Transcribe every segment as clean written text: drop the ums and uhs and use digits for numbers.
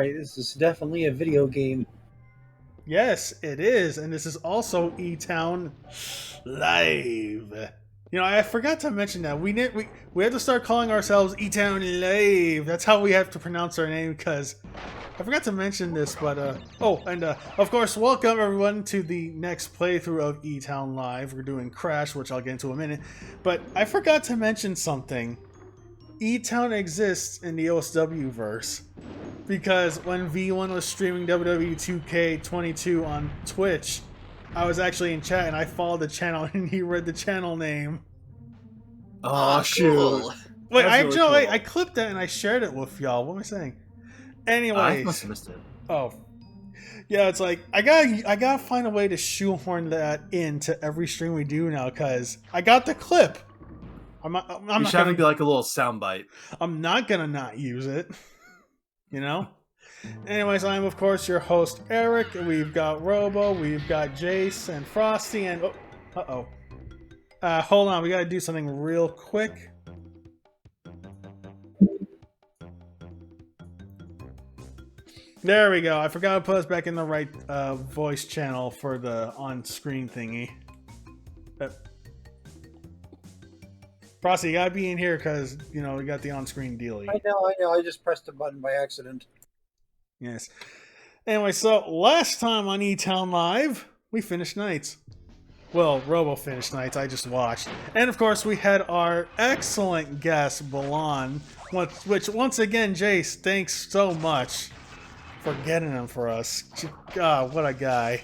right, this is definitely a video game. Yes, it is, and this is also E-Town Live. You know, I forgot to mention that we had to start calling ourselves E-Town Live. That's how we have to pronounce our name because I forgot to mention this. But of course, welcome everyone to the next playthrough of E-Town Live. We're doing Crash, which I'll get into in a minute. But I forgot to mention something. E-Town exists in the OSW verse. Because when V1 was streaming WWE 2K22 on Twitch, I was actually in chat and I followed the channel and he read the channel name. Oh, Cool. Wait, That's really cool. I clipped that and I shared it with y'all. What am I saying? I Anyways. must have missed it. Oh. Yeah, it's like I gotta find a way to shoehorn that into every stream we do now because I got the clip. I'm You not should have gonna it be like a little soundbite. I'm not gonna not use it. You know? Anyways, I'm of course your host Eric. We've got Robo, we've got Jace and Frosty, and hold on, we gotta do something real quick. There we go. I forgot to put us back in the right voice channel for the on-screen thingy. Frosty, you gotta be in here because you know we got the on-screen dealie. I know. I just pressed a button by accident. Yes. Anyway, so last time on E-Town Live, we finished Nights. Well, Robo finished Nights, I just watched. And of course, we had our excellent guest, Balan, which once again, Jace, thanks so much for getting him for us. God, what a guy.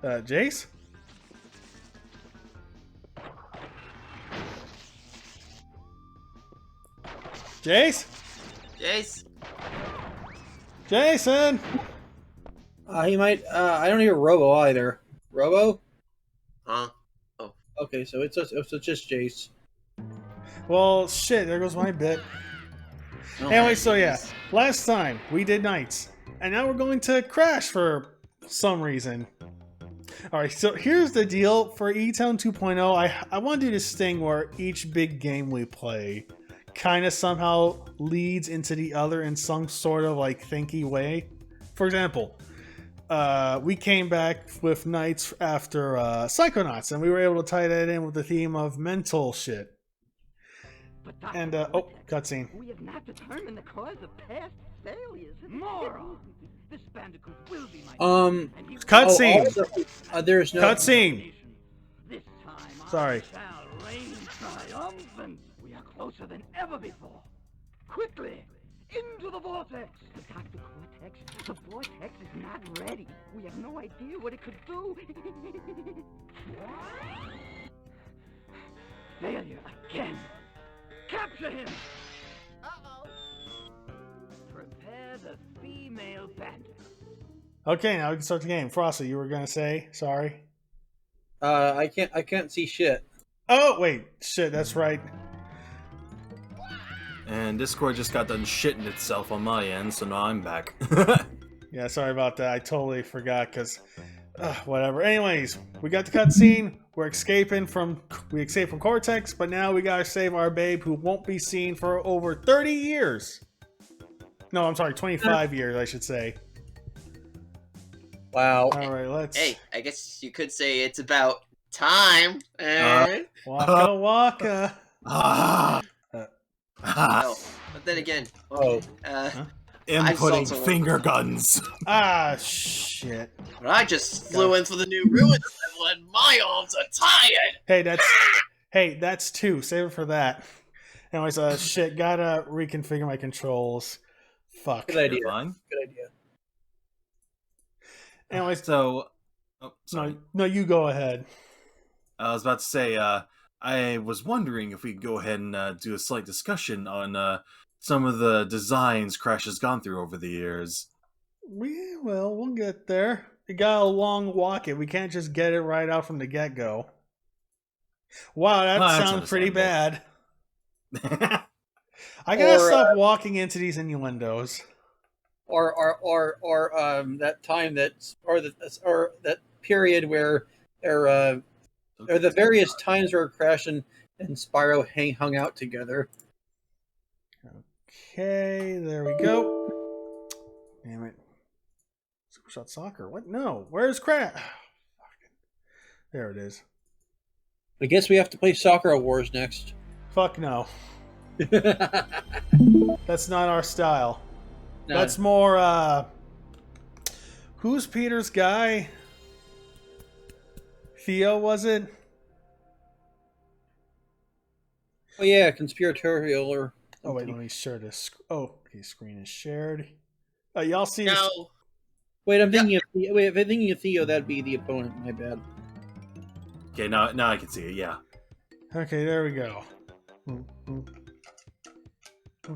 Jace? Jace? Jace? Jason! He might. I don't hear Robo either. Robo? Huh? Okay, so it's just Jace. Well, shit, there goes my bit. Oh, Anyway, so yeah, last time we did Nights, and now we're going to Crash for some reason. Alright, so here's the deal for E-Town 2.0. I want to do this thing where each big game we play kind of somehow leads into the other in some sort of like thinky way. For example, we came back with Nights after Psychonauts, and we were able to tie that in with the theme of mental shit. And cutscene. We have not determined the cause of past failures. Moron! This bandicoot will be my Cutscene. There's no Cutscene. This time Sorry. I shall reign triumphant. We are closer than ever before. Quickly, into the vortex. Dr. Cortex, the vortex is not ready. We have no idea what it could do. Failure again. Capture him! Uh-oh. Prepare the female bandit. Okay, now we can start the game. Frosty, you were gonna say sorry. I can't see shit. Oh wait, shit, that's right. And Discord just got done shitting itself on my end, so now I'm back. Yeah, sorry about that. I totally forgot because whatever. Anyways, we got the cutscene. We escaped from Cortex, but now we gotta save our babe who won't be seen for over 30 years. No, I'm sorry, 25 years, I should say. Wow. All right, let's. Hey, I guess you could say it's about time. Waka waka. Ah. Oh, but then again, Oh. Inputting also- finger guns. Ah, shit. but I just flew in for the new ruins level and my arms are tired. Hey, that's two. Save it for that. Anyways, shit, gotta reconfigure my controls. Fuck. Good idea. You're fine. Good idea. Anyways, So, sorry. no, you go ahead. I was about to say, I was wondering if we could go ahead and do a slight discussion on some of the designs Crash has gone through over the years. We'll get there. We got a long walk it. We can't just get it right out from the get-go. Wow, that Well, that's sounds pretty bad. understandable. I gotta Or, stop walking into these innuendos. Or that time or that period where or the various times where Crash and Spyro hung out together. Okay, there we go. Damn it. Super Shot Soccer. What? No. Where's Crash? There it is. I guess we have to play Soccer Wars next. Fuck no. No. That's not our style. That's more, who's Peter's guy? Theo, was it? Oh yeah, conspiratorial or. Oh wait, let me share this. Oh, okay, screen is shared. Y'all see Now, this? Wait, I'm thinking of Theo. Wait, if I'm thinking of Theo, that'd be the opponent. My bad. Okay, now I can see it. Yeah. Okay, there we go.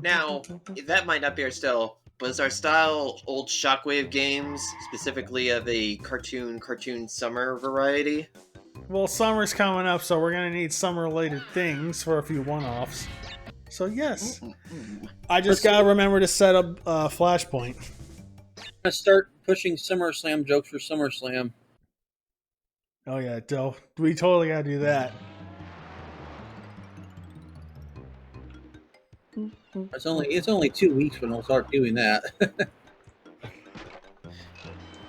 now, that might not be our style, but is our style old Shockwave games, specifically of a cartoon summer variety? Well, summer's coming up, so we're gonna need summer-related things for a few one-offs. So yes, I just gotta remember to set up Flashpoint. Let's start pushing SummerSlam jokes for SummerSlam. Oh yeah, Doe. We totally gotta do that. It's only 2 weeks when we'll start doing that.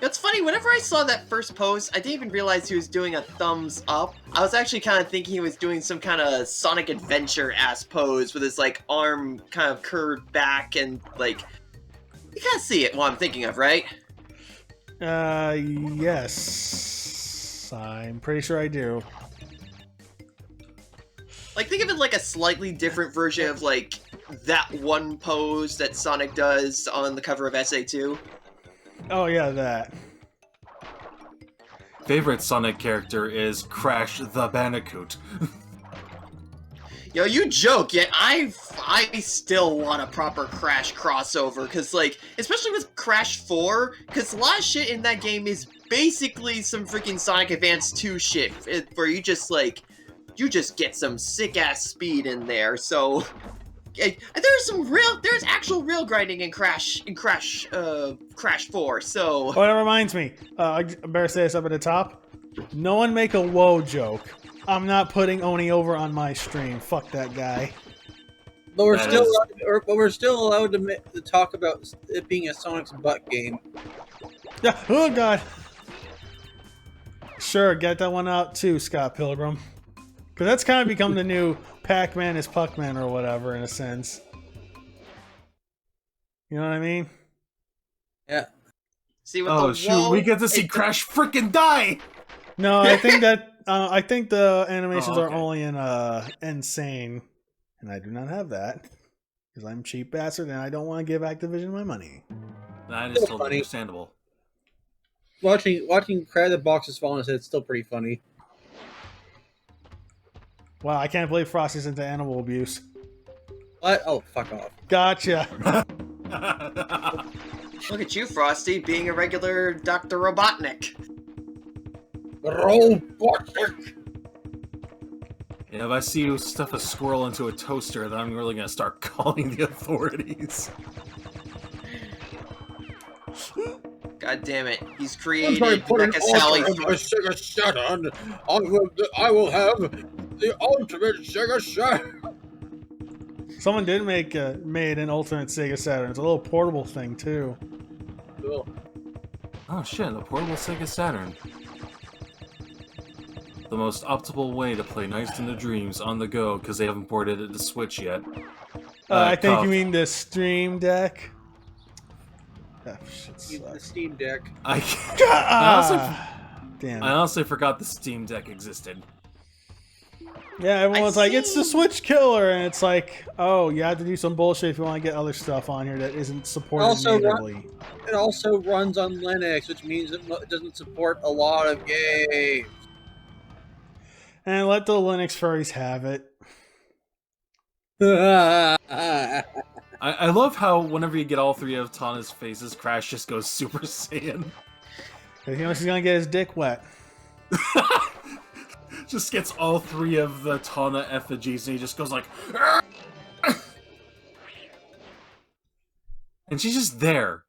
It's funny, whenever I saw that first post, I didn't even realize he was doing a thumbs up. I was actually kind of thinking he was doing some kind of Sonic Adventure-ass pose with his, like, arm kind of curved back and, like... You kind of see it, what I'm thinking of, right? Yes. I'm pretty sure I do. Like, think of it like a slightly different version of, like, that one pose that Sonic does on the cover of SA2. Oh yeah, that. Favorite Sonic character is Crash the Bandicoot. Yo, you joke, yet I still want a proper Crash crossover, because, like, especially with Crash 4, because a lot of shit in that game is basically some freaking Sonic Advance 2 shit, where you just, like, you just get some sick-ass speed in there, so... There's actual real grinding in Crash 4, so... Oh, that reminds me. I better say this up at the top. No one make a whoa joke. I'm not putting Oni over on my stream. Fuck that guy. But we're That still allowed to talk about it being a Sonic's butt game. Yeah. Oh god. Sure, get that one out too, Scott Pilgrim. Because that's kind of become the new Pac-Man is Puckman or whatever, in a sense. You know what I mean? Yeah. See, with Oh the shoot, whoa, we get to see Crash freaking die! No, I think that I think the animations Oh, are okay. only in Insane, and I do not have that because I'm a cheap bastard and I don't want to give Activision my money. That is Still totally funny. understandable. Watching Crab the Boxes fall on his head, it's still pretty funny. Wow, I can't believe Frosty's into animal abuse. What? Oh, fuck off. Gotcha. Look at you, Frosty, being a regular Dr. Robotnik. Robotic! Yeah, if I see you stuff a squirrel into a toaster, then I'm really gonna start calling the authorities. God damn it, he's Once I created put an Mecha Sally. ultra in my Sega Saturn, I will have the ultimate Sega Saturn. Someone did made an Ultimate Sega Saturn. It's a little portable thing too. Cool. Oh shit, the portable Sega Saturn. The most optimal way to play Nights into Dreams on the go, because they haven't ported it to Switch yet. I think Cuff. you mean the Stream Deck. That shit The sucks. Steam Deck. Damn. I honestly forgot the Steam Deck existed. Yeah, everyone's like, it's the see. Switch killer, and it's like, oh, you have to do some bullshit if you want to get other stuff on here that isn't supported Also, natively. It also runs on Linux, which means it doesn't support a lot of games. And let the Linux furries have it. I love how whenever you get all three of Tana's faces, Crash just goes Super Saiyan. He knows he's gonna get his dick wet. Just gets all three of the Tana effigies and he just goes like... "Argh!" And she's just there.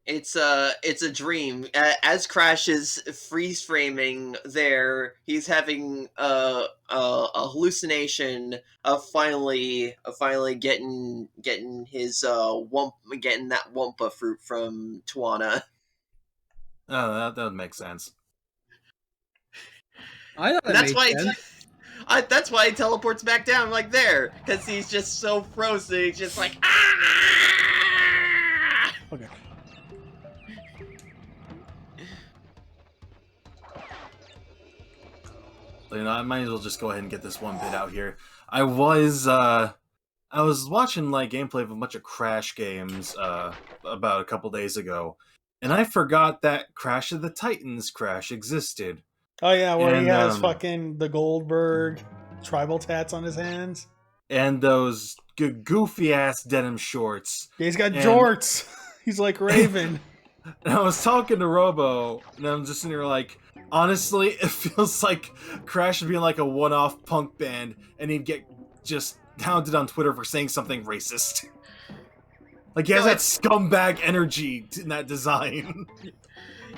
It's a dream. As Crash is freeze framing there, he's having a hallucination of finally getting his getting that Wumpa fruit from Tawana. Oh, that would make sense. I thought that That's made why sense. that's why he teleports back down like there, because he's just so frozen. He's just like ah! Okay. You know, I might as well just go ahead and get this one bit out here. I was watching like gameplay of a bunch of Crash games about a couple days ago, and I forgot that Crash of the Titans Crash existed. Oh yeah, where he And, has fucking the Goldberg tribal tats on his hands. And those goofy ass denim shorts. Yeah, he's got And- jorts. He's like Raven. And I was talking to Robo, and I'm just sitting here like, honestly, it feels like Crash would be like a one-off punk band, and he'd get just hounded on Twitter for saying something racist. Like, he has No, that scumbag energy in that design.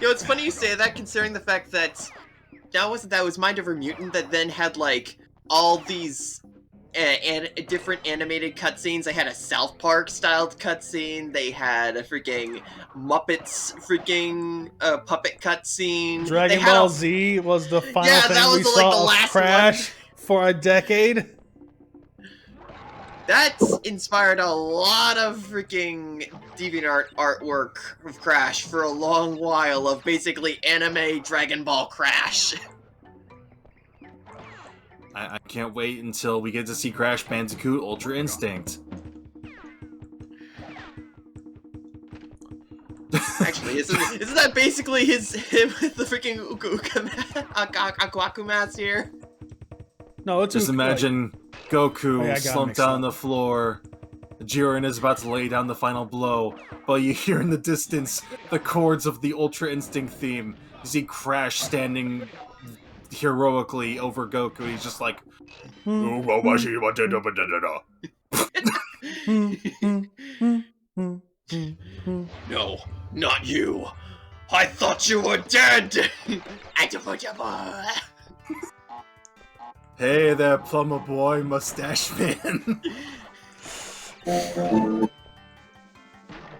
Yo, it's funny you say that, considering the fact that that was Mind Over Mutant that then had like all these different animated cutscenes. They had a South Park styled cutscene. They had a freaking Muppets freaking puppet cutscene. Dragon They had Ball a- Z was the final Yeah, thing that we was, like, saw the of last Crash for a decade. That's inspired a lot of freaking DeviantArt artwork of Crash for a long while, of basically anime Dragon Ball Crash. I can't wait until we get to see Crash Bandicoot Ultra Instinct. Actually, isn't that basically him with the freaking Aquaku mask here? No, it's Just imagine Goku Oh, yeah, I got it slumped mixed down up. on the floor. Jiren is about to lay down the final blow, but you hear in the distance the chords of the Ultra Instinct theme. You see Crash standing heroically over Goku. He's just like, No, not you. I thought you were dead. "Hey there, plumber boy, mustache man."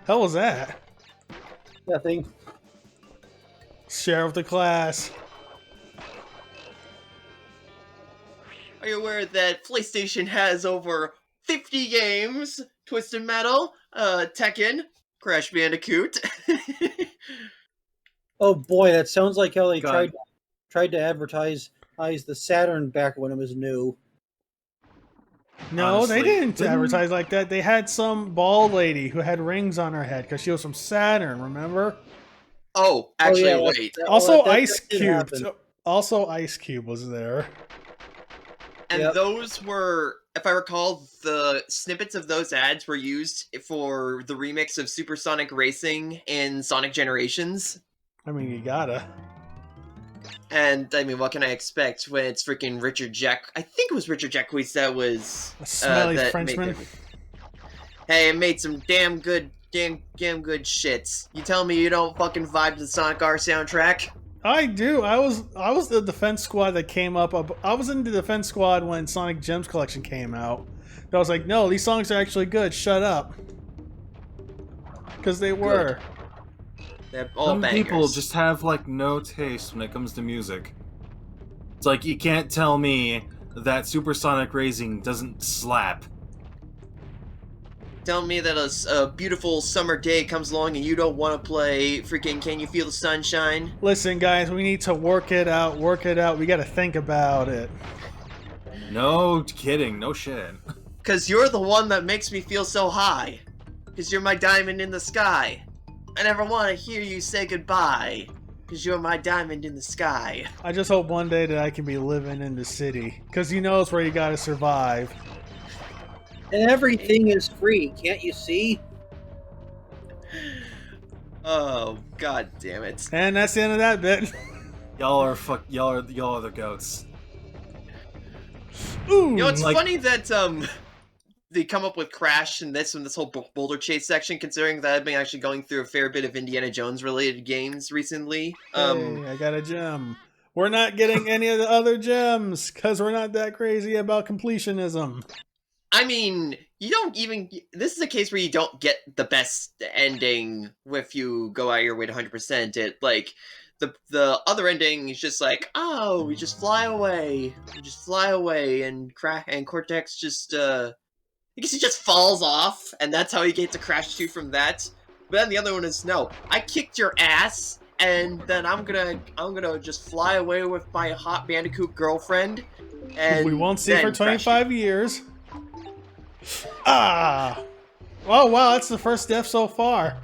Hell was that? Nothing. Sheriff of the class. Are you aware that PlayStation has over 50 games? Twisted Metal, Tekken, Crash Bandicoot. Oh boy, that sounds like how they God. tried to advertise the Saturn back when it was new. No, Honestly, they didn't didn't- advertise like that. They had some bald lady who had rings on her head because she was from Saturn, remember? Oh, actually, yeah, wait. Also, that Ice did Cube. happen. Also, Ice Cube was there. And Yep. those were, if I recall, the snippets of those ads were used for the remix of Supersonic Racing in Sonic Generations. I mean, you gotta. And, I mean, what can I expect when it's freaking Richard Jack? I think it was Richard Jacquees that was... A smelly that Frenchman. made Hey, it made some damn good shits. You tell me you don't fucking vibe to the Sonic R soundtrack? I do. I was the defense squad that came up. I was in the defense squad when Sonic Gems Collection came out. I was like, no, these songs are actually good. Shut up. Because they were. They're all Some bangers. people just have like no taste when it comes to music. It's like you can't tell me that Supersonic Racing doesn't slap. Tell me that a beautiful summer day comes along and you don't want to play freaking Can You Feel the Sunshine? Listen, guys, we need to work it out. Work it out. We got to think about it. No kidding, no shit. Because you're the one that makes me feel so high. Because you're my diamond in the sky. I never want to hear you say goodbye. Because you're my diamond in the sky. I just hope one day that I can be living in the city. Because you know it's where you got to survive. And everything is free, can't you see? Oh, god damn it. And that's the end of that bit. Y'all are y'all are the goats. Ooh. You know, it's Like- funny that, they come up with Crash and this whole Boulder Chase section, considering that I've been actually going through a fair bit of Indiana Jones related games recently. Hey, I got a gem. We're not getting any of the other gems because we're not that crazy about completionism. I mean, you don't even. This is a case where you don't get the best ending if you go out your way to 100%. It like the other ending is just like, oh, we just fly away, and Cortex just I guess he just falls off, and that's how he gets to Crash 2 from that. But then the other one is no, I kicked your ass, and then I'm gonna just fly away with my hot Bandicoot girlfriend, and we won't see for then Crash 25 years. Ah! Oh wow, that's the first death so far.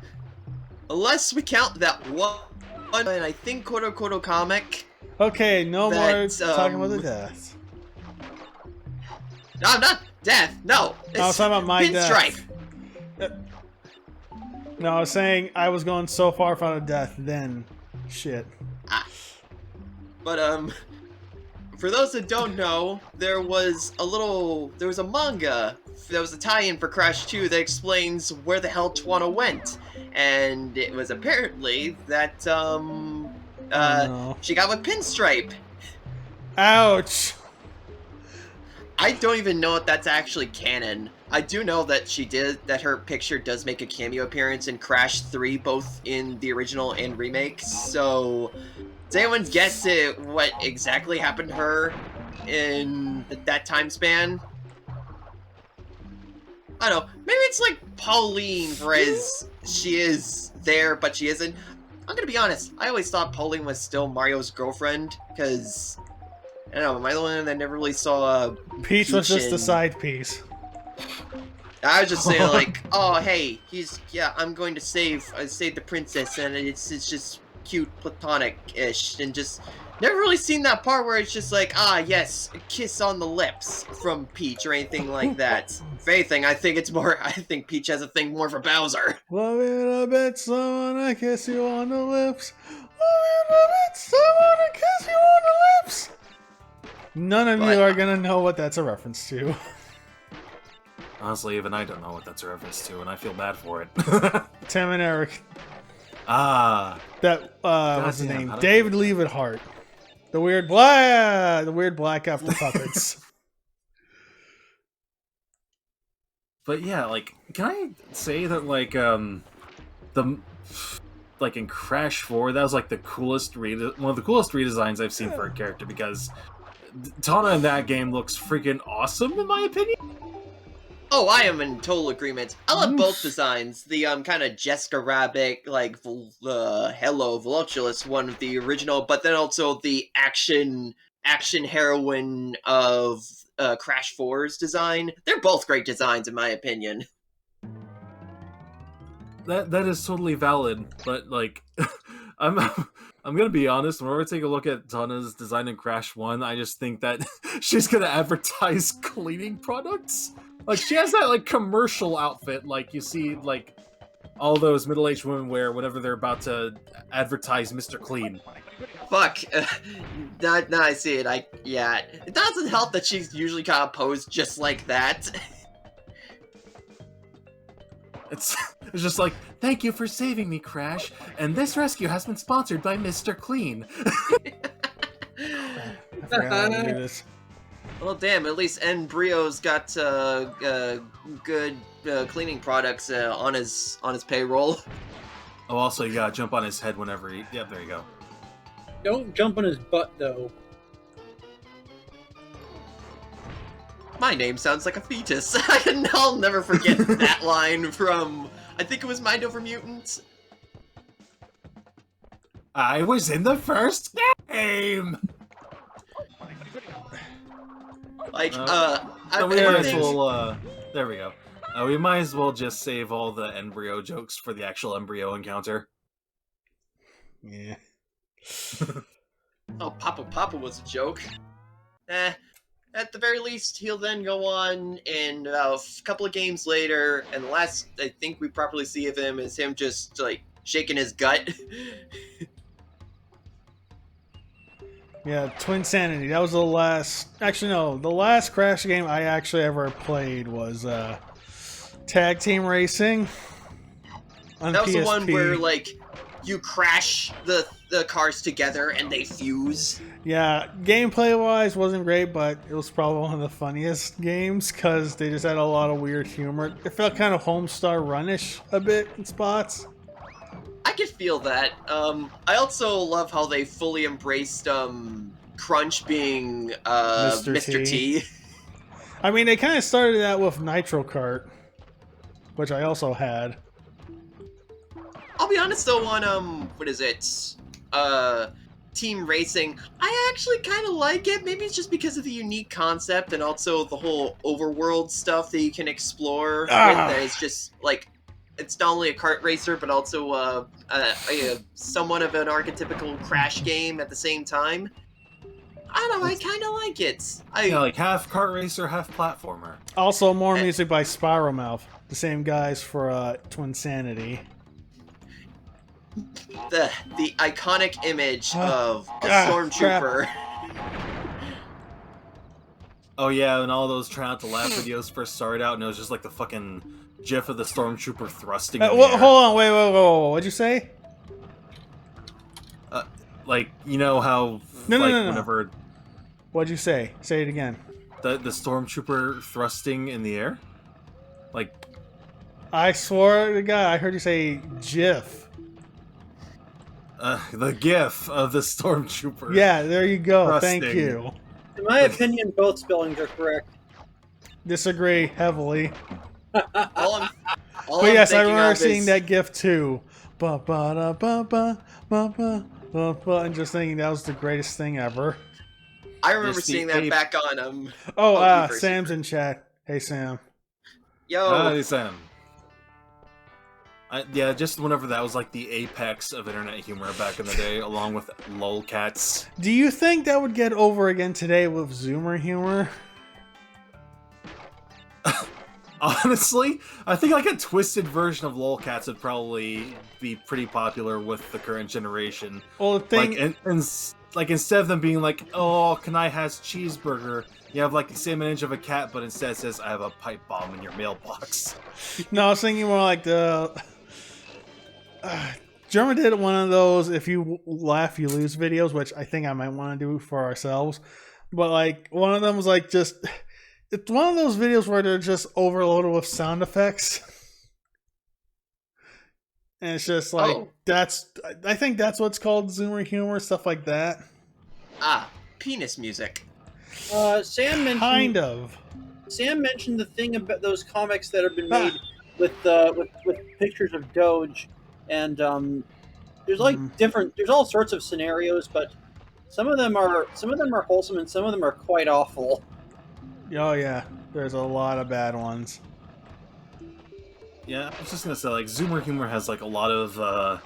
Unless we count that one, and I think Koto comic. Okay, no more That, talking about the death. No, not death. No, I was talking about my Pinstripe. death. No, I was saying I was going so far from a death, then shit. But for those that don't know, there was a manga that was a tie-in for Crash 2 that explains where the hell Twana went, and it was apparently that no. she got with Pinstripe. Ouch! I don't even know if that's actually canon. I do know that her picture does make a cameo appearance in Crash 3, both in the original and remake. So, does anyone guess what exactly happened to her in that time span? I don't know. Maybe it's like Pauline, whereas she is there, but she isn't. I'm gonna be honest. I always thought Pauline was still Mario's girlfriend, because I don't know. Am I the one that never really saw Peach was just a and- side piece. I was just saying, like, oh, hey, I'm going to save the princess, and it's just cute, platonic-ish, and just never really seen that part where it's just like, ah, yes, a kiss on the lips from Peach or anything like that. If anything, I think Peach has a thing more for Bowser. Love it a bit, someone I kiss you on the lips. Love it a bit, someone I kiss you on the lips. None of But- you are gonna know what that's a reference to. Honestly, even I don't know what that's a reference to, and I feel bad for it. Tim and Eric. Ah, That what's his Goddamn, name? how did- David Leavenhart. The weird black after puppets. but yeah, like, can I say that like in Crash 4, that was like one of the coolest redesigns I've seen for a character, because Tana in that game looks freaking awesome in my opinion. Oh, I am in total agreement. I love both designs. The kind of Jessica Rabbit, like Hello Voluptuous one of the original, but then also the action heroine of Crash 4's design. They're both great designs in my opinion. That is totally valid, but like, I'm gonna be honest. Whenever I take a look at Tana's design in Crash 1, I just think that she's gonna advertise cleaning products. Like, she has that like commercial outfit, like you see like all those middle-aged women wear whenever they're about to advertise Mr. Clean. Fuck. Now I see it. It doesn't help that she's usually kind of posed just like that. It's just like, thank you for saving me, Crash, and this rescue has been sponsored by Mr. Clean. I forgot how to do this. Well, damn, at least Embryo's got good cleaning products on his payroll. Oh, also, you gotta jump on his head whenever he... Yeah, there you go. Don't jump on his butt, though. My name sounds like a fetus. I'll never forget that line from, I think it was Mind Over Mutant. I was in the first game! Like, So we I might as think- well, there we go. We might as well just save all the embryo jokes for the actual embryo encounter. Yeah. Oh, Papa was a joke. At the very least, he'll then go on in a couple of games later, and the last I think we properly see of him is him just, like, shaking his gut. Yeah, Twin Sanity. That was the last. Actually, no. The last Crash game I actually ever played was Tag Team Racing on That was PSP. the one where like you crash the cars together and they fuse. Yeah, gameplay wise wasn't great, but it was probably one of the funniest games because they just had a lot of weird humor. It felt kind of Homestar Run-ish a bit in spots. I could feel that. I also love how they fully embraced Crunch being Mr. Mr. T. I mean, they kind of started that with Nitro Kart, which I also had. I'll be honest though, on what is it? Team Racing, I actually kind of like it. Maybe it's just because of the unique concept and also the whole overworld stuff that you can explore. That it's just like it's not only a kart racer but also somewhat of an archetypical Crash game at the same time. I don't know. I kind of like it. Yeah, like half kart racer, half platformer. Also, more music by Spiromouth, the same guys for Twin Sanity. The iconic image of a crap. stormtrooper. Oh yeah, and all those try not to laugh videos first started out, and it was just like the fucking gif of the stormtrooper thrusting. In the air. Hold on, wait, what'd you say? Like, you know how No. whenever What'd you say? Say it again. the stormtrooper thrusting in the air, like I swore to God, I heard you say GIF. the gif of the stormtrooper. Yeah, there you go. Thank Thrusting. you. In my opinion, both spellings are correct. Disagree heavily. All I'm But yes, I thinking remember of seeing is- that GIF too. Ba ba da ba ba ba ba ba ba, and just thinking that was the greatest thing ever. I remember Just the seeing that ape. back on Oh, Multiverse Sam's Super. in chat. Hey, Sam. Yo. Hi, Sam. Yeah, just whenever that was like the apex of internet humor back in the day, along with lolcats. Do you think that would get over again today with Zoomer humor? Honestly, I think like a twisted version of lolcats would probably be pretty popular with the current generation. Well, the thing, Like instead of them being like, "Oh, can I has cheeseburger?" You have like the same image of a cat, but instead it says, "I have a pipe bomb in your mailbox." no, I was thinking more like the. German did one of those "if you laugh, you lose" videos, which I think I might want to do for ourselves. But like one of them was like just. It's one of those videos where they're just overloaded with sound effects. And it's just like, I think that's what's called Zoomer humor, stuff like that. Penis music. Sam mentioned Kind of. Sam mentioned the thing about those comics that have been made with pictures of Doge, and there's like different. There's all sorts of scenarios, but some of them are wholesome and some of them are quite awful. Oh yeah, there's a lot of bad ones. Yeah, I was just gonna say like Zoomer humor has like a lot of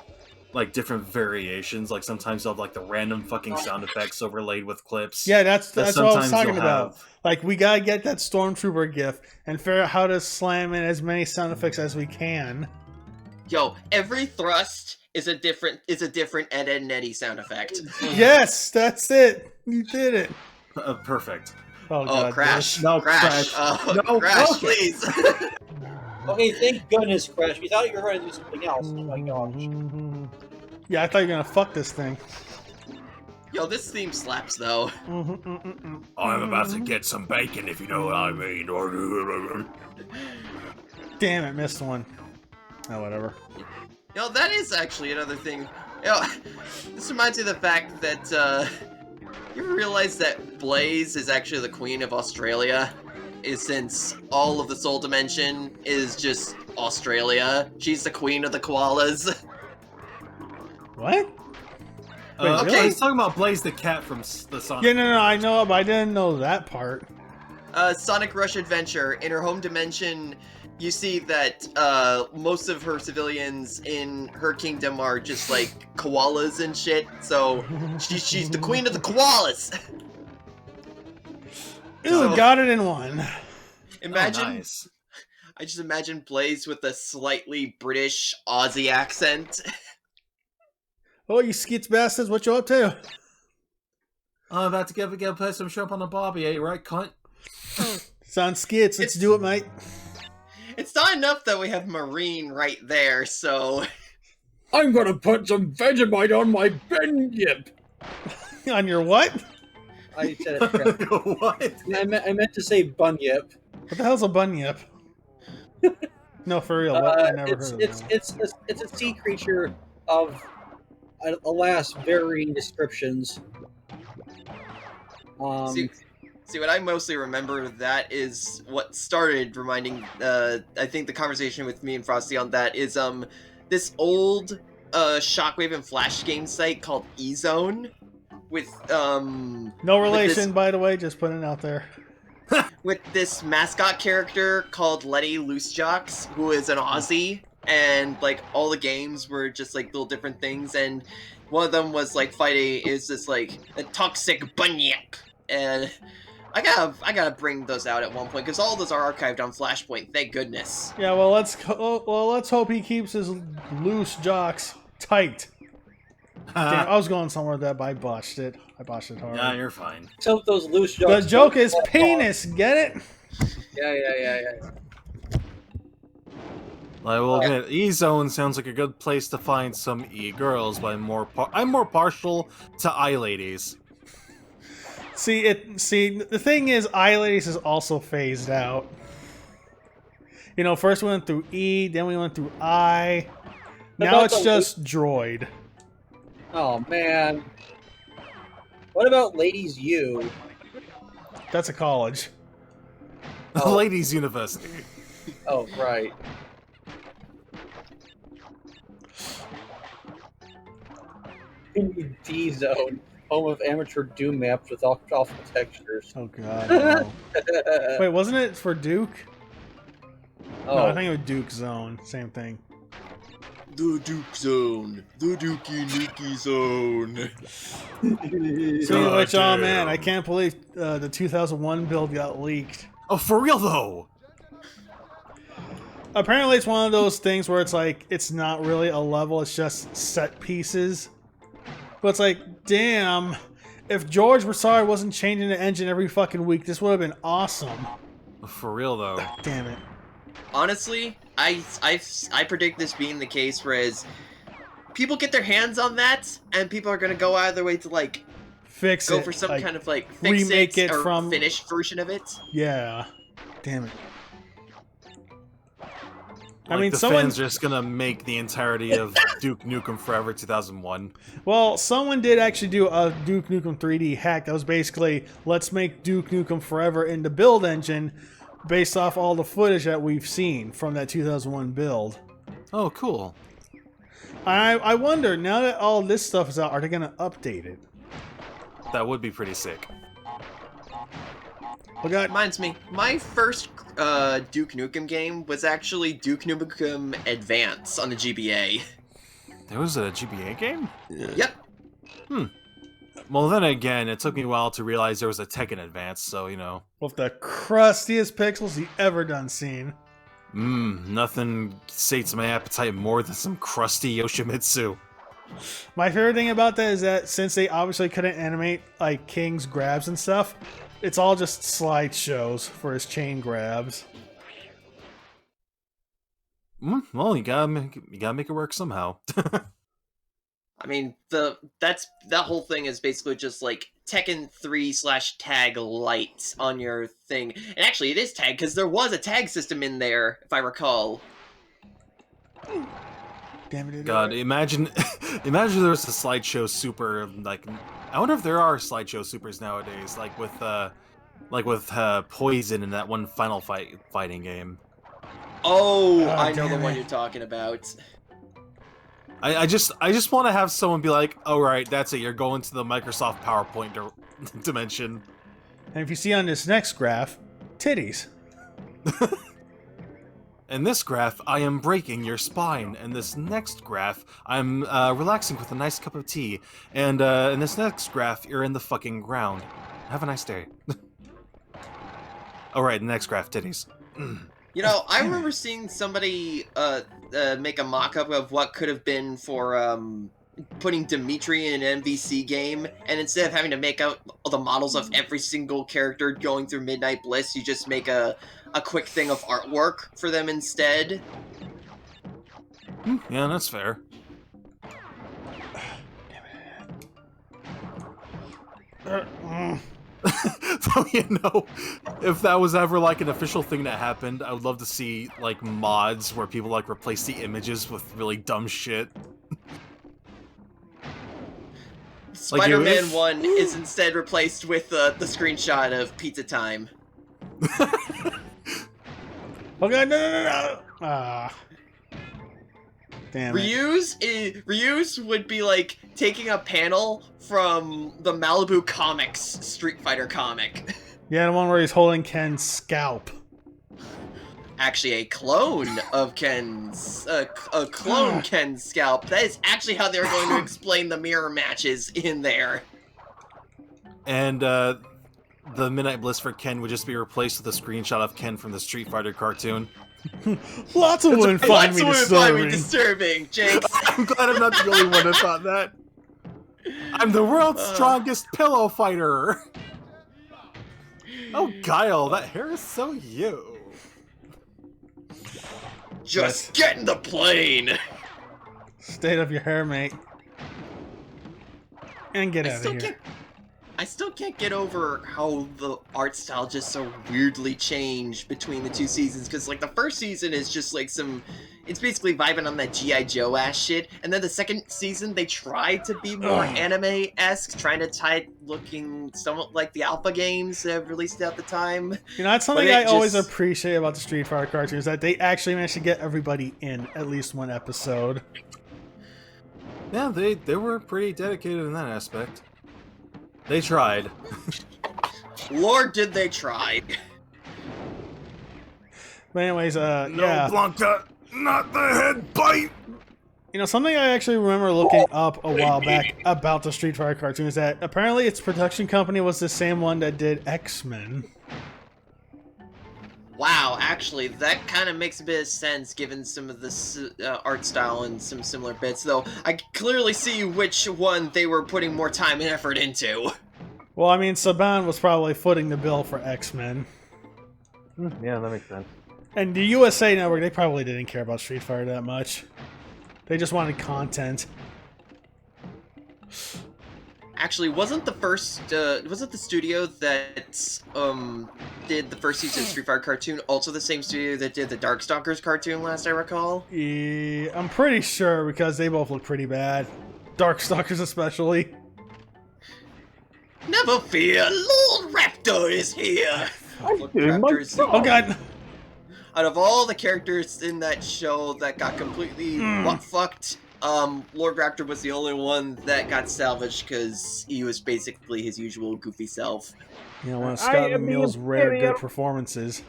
like different variations. Like sometimes they'll have like the random fucking sound effects overlaid with clips. Yeah, that's what I was sometimes talking you'll about. have- Like we gotta get that Stormtrooper gif and figure out how to slam in as many sound effects as we can. Yo, every thrust is a different Ed, Edd and Eddy sound effect. Yes, that's it. You did it. Perfect. Oh, Oh, God, crash! No, Crash! Crash. Oh, No, Crash, okay. please! Okay, thank goodness, Crash. We thought you were going to do something else. Oh my gosh. Yeah, I thought you were gonna fuck this thing. Yo, this theme slaps though. I'm about to get some bacon, if you know what I mean. Damn it, missed one. Oh, whatever. Yo, that is actually another thing. Yo, this reminds me of the fact that, you ever realize that Blaze is actually the Queen of Australia? Since all of the Soul Dimension is just Australia. She's the Queen of the Koalas. What? Wait, Okay, really? he's talking about Blaze the cat from the Sonic. Yeah, no, I know, but I didn't know that part. Sonic Rush Adventure. In her home dimension, you see that most of her civilians in her kingdom are just like koalas and shit. So she's the queen of the koalas. Ooh, So- got it in one. Imagine, Oh, nice. I just imagine Blaze with a slightly British Aussie accent. Oh, you skits bastards, what you up to? I'm about to go play some shrimp on the barbie, eh? Right, cunt? Sounds skits. Let's do it, mate. It's not enough that we have Marine right there, so... I'm gonna put some Vegemite on my Bunyip. On your what? I said it correctly. What? I meant to say bunyip. What the hell's a bunyip? No, for real. I never heard of that. It's a sea creature of, alas, varying descriptions. See, what I mostly remember of that is what started reminding, I think the conversation with me and Frosty on that is, this old, Shockwave and Flash game site called E-Zone, with, No relation, by the way, just putting it out there. with this mascot character called Letty Loosejocks, who is an Aussie, and, like, all the games were just, like, little different things, and one of them was, like, fighting, is this, like, a toxic bunyip, and... I gotta bring those out at one point because all those are archived on Flashpoint. Thank goodness. Yeah, well, let's hope he keeps his loose jocks tight. Damn, I was going somewhere with that, but I botched it. I botched it hard. Yeah, you're fine. So those loose The jokes. joke is penis. Get it? Yeah. I will admit, E-Zone sounds like a good place to find some E-girls, but I'm more partial to I-ladies. See, the thing is, iLadies is also phased out. You know, first we went through E, then we went through I. Now about it's the just Droid. Oh man. What about Ladies U? That's a college. Oh. Ladies University. Oh right. D-Zone, home of amateur Doom maps with awful textures. Oh god. No. Wait, wasn't it for Duke? Oh, No, I think it was Duke Zone. Same thing. The Duke Zone. The Dookie Nukie Zone. Speaking of which, oh man, I can't believe the 2001 build got leaked. Oh, for real though? Apparently it's one of those things where it's like, it's not really a level, it's just set pieces. But it's like, damn, if George Broussard wasn't changing the engine every fucking week, this would have been awesome. For real though. Damn it. Honestly, I predict this being the case, whereas people get their hands on that, and people are gonna go out of their way to like Fix go it. for some like, kind of like fix remake it or from- finished version of it. Yeah. Damn it. Like, I mean, the someone... fans are just gonna make the entirety of Duke Nukem Forever 2001. Well, someone did actually do a Duke Nukem 3D hack that was basically, let's make Duke Nukem Forever in the build engine based off all the footage that we've seen from that 2001 build. Oh, cool. I wonder, now that all this stuff is out, are they going to update it? That would be pretty sick. We got... Reminds me, my first Duke Nukem game was actually Duke Nukem Advance on the GBA. There was a GBA game? Yep. Well, then again, it took me a while to realize there was a Tekken Advance, so, you know. With the crustiest pixels you ever done seen. Nothing sates my appetite more than some crusty Yoshimitsu. My favorite thing about that is that since they obviously couldn't animate like King's grabs and stuff, it's all just slideshows for his chain grabs. Well, you gotta make it work somehow. I mean, that whole thing is basically just like Tekken 3/Tag Lite on your thing. And actually, it is tag because there was a tag system in there, if I recall. Damn it! God, imagine there was a slideshow super, like, I wonder if there are slideshow supers nowadays, like with Poison in that one Final fighting game. Oh, I know damn the one it. you're talking about. I just want to have someone be like, "All right, that's it. You're going to the Microsoft PowerPoint dimension." And if you see on this next graph, titties. In this graph, I am breaking your spine. In this next graph, I'm relaxing with a nice cup of tea. And in this next graph, you're in the fucking ground. Have a nice day. All right, next graph, titties. You know, I remember seeing somebody make a mock-up of what could have been for putting Dimitri in an MVC game, and instead of having to make out all the models of every single character going through Midnight Bliss, you just make a quick thing of artwork for them instead. Yeah, that's fair. So, if that was ever like an official thing that happened, I would love to see like mods where people like replace the images with really dumb shit. Spider-Man 1 is instead replaced with the screenshot of Pizza Time. Oh god, no! Ah. Damn it. Ryu's would be like taking a panel from the Malibu Comics Street Fighter comic. Yeah, the one where he's holding Ken's scalp. Actually, a clone of Ken's Ken's scalp. That is actually how they were going to explain the mirror matches in there. And the Midnight Bliss for Ken would just be replaced with a screenshot of Ken from the Street Fighter cartoon. Lots of women find me disturbing, Jinx. I'm glad I'm not the only one that thought that. I'm the world's strongest pillow fighter. Oh, Guile, that hair is so you. Just get in the plane. State of your hair, mate. And get out of here. I still can't get over how the art style just so weirdly changed between the two seasons, because like the first season is just like it's basically vibing on that G.I. Joe ass shit, and then the second season they tried to be more anime-esque, trying to tie it looking somewhat like the Alpha games that have released at the time. You know, that's something I always appreciate about the Street Fighter cartoons, that they actually managed to get everybody in at least one episode. Yeah, they were pretty dedicated in that aspect. They tried. Lord, did they try. But anyways, No, yeah. Blanca, not the head bite! You know, something I actually remember looking up a while back about the Street Fighter cartoon is that apparently its production company was the same one that did X-Men. Wow, actually, that kind of makes a bit of sense given some of the art style and some similar bits, though I clearly see which one they were putting more time and effort into. Well, I mean, Saban was probably footing the bill for X-Men. Yeah, that makes sense. And the USA Network, they probably didn't care about Street Fighter that much. They just wanted content. Actually, wasn't the studio that did the first season of Street Fighter cartoon also the same studio that did the Darkstalkers cartoon, last I recall? Yeah, I'm pretty sure, because they both look pretty bad. Darkstalkers especially. Never fear, Lord Raptor is here! Lord Raptor's Oh god! Out of all the characters in that show that got completely butt-fucked, Lord Raptor was the only one that got salvaged because he was basically his usual goofy self. You know, one of Scott McNeil's rare good performances.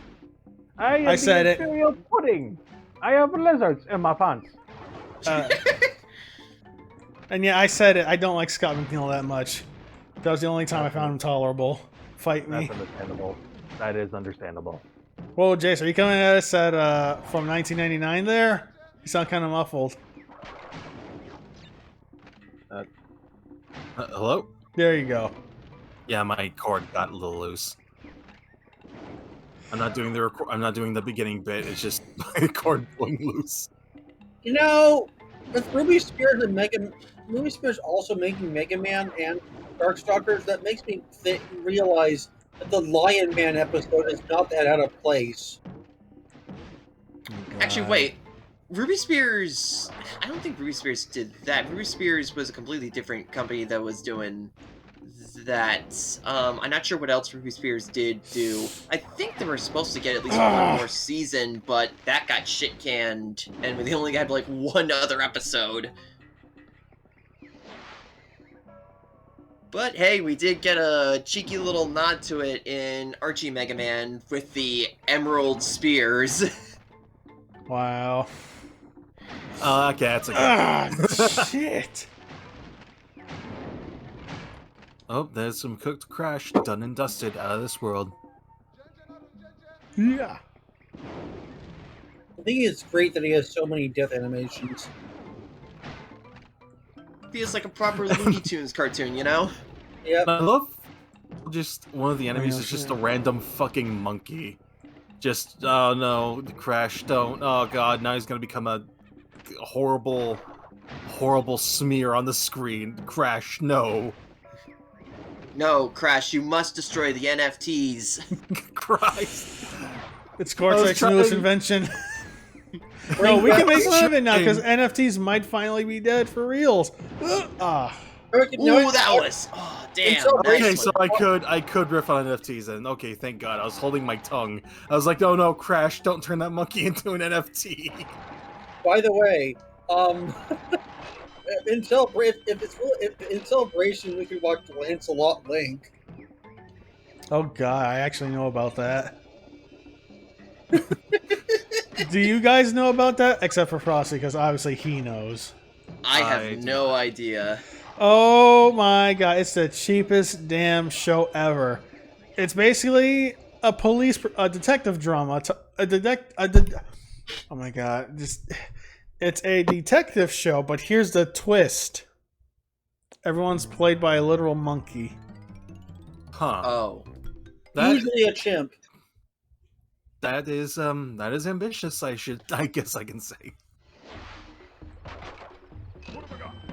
I said it. Imperial pudding. I have lizards in my pants. And yeah, I said it. I don't like Scott McNeil that much. That was the only time I found him tolerable. Fight me. That's understandable. That is understandable. Whoa, Jace, are you coming at us at, from 1999 there? You sound kind of muffled. Hello? There you go. Yeah, my cord got a little loose. I'm not doing the beginning bit. It's just my cord pulling loose. You know, with Ruby Spears and Ruby Spears also making Mega Man and Darkstalkers, that makes me realize that the Lion Man episode is not that out of place. Actually, wait. Ruby Spears... I don't think Ruby Spears did that. Ruby Spears was a completely different company that was doing that. I'm not sure what else Ruby Spears did do. I think they were supposed to get at least one more season, but that got shit-canned, and they only had, like, one other episode. But hey, we did get a cheeky little nod to it in Archie Mega Man with the Emerald Spears. Wow. Okay, that's a good shit. Oh, there's some cooked crash done and dusted out of this world. Yeah. I think it's great that he has so many death animations. Feels like a proper Looney Tunes cartoon, you know? Yep. I love just one of the enemies yeah, is just yeah. a random fucking monkey. Just, oh no, Crash, don't. Oh god, now he's gonna become a horrible, horrible smear on the screen. Crash, no. No, Crash, you must destroy the NFTs. Christ. It's Cortex's trying- newest invention. No, we can make fun of it now because NFTs might finally be dead for reals. Ah. Ooh, that was... Oh, damn. so- nice Okay, one. so I could riff on NFTs then. Okay, thank God. I was holding my tongue. I was like, no, Crash, don't turn that monkey into an NFT. By the way, in celebration, we could watch Lancelot Link. Oh god, I actually know about that. Do you guys know about that? Except for Frosty, because obviously he knows. I I have do no idea. Oh my god, it's the cheapest damn show ever. It's basically a detective drama. Oh my god, it's a detective show, but here's the twist. Everyone's played by a literal monkey. Huh. Oh. That Usually a chimp. that is ambitious, I guess I can say.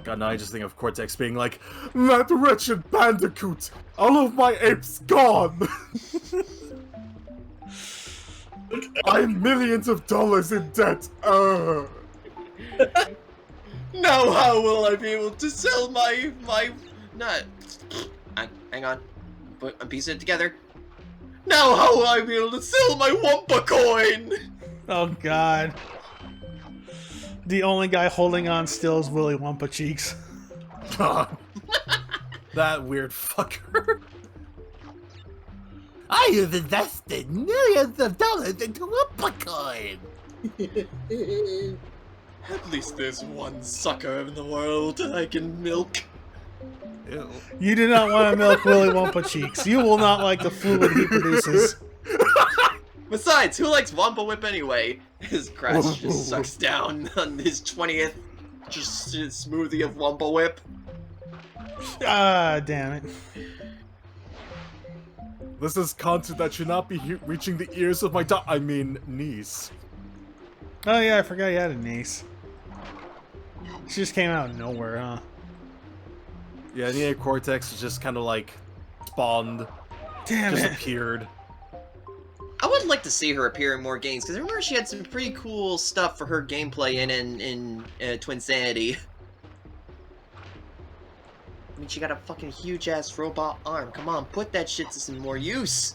God, now I just think of Cortex being like, that wretched bandicoot! All of my apes gone! I'm millions of dollars in debt! Now how will I be able to sell my nut? Hang on. I'm piecing it together. Now how will I be able to sell my Wumpa coin? Oh god. The only guy holding on still is Willy Wumpa Cheeks. God. That weird fucker. I have invested millions of dollars into Wumpa coin! At least there's one sucker in the world I can milk. Ew. You do not want to milk Willy Wumpa Cheeks. You will not like the fluid he produces. Besides, who likes Wumpa Whip anyway? His Crash just sucks down on his 20th just smoothie of Wumpa Whip. Ah, damn it. This is content that should not be reaching the ears of my niece. Oh yeah, I forgot you had a niece. She just came out of nowhere, huh? Yeah, Neo Cortex is just kind of like spawned, Damn just it. appeared. I would like to see her appear in more games, because I remember she had some pretty cool stuff for her gameplay in Twinsanity. I mean, she got a fucking huge-ass robot arm. Come on, put that shit to some more use.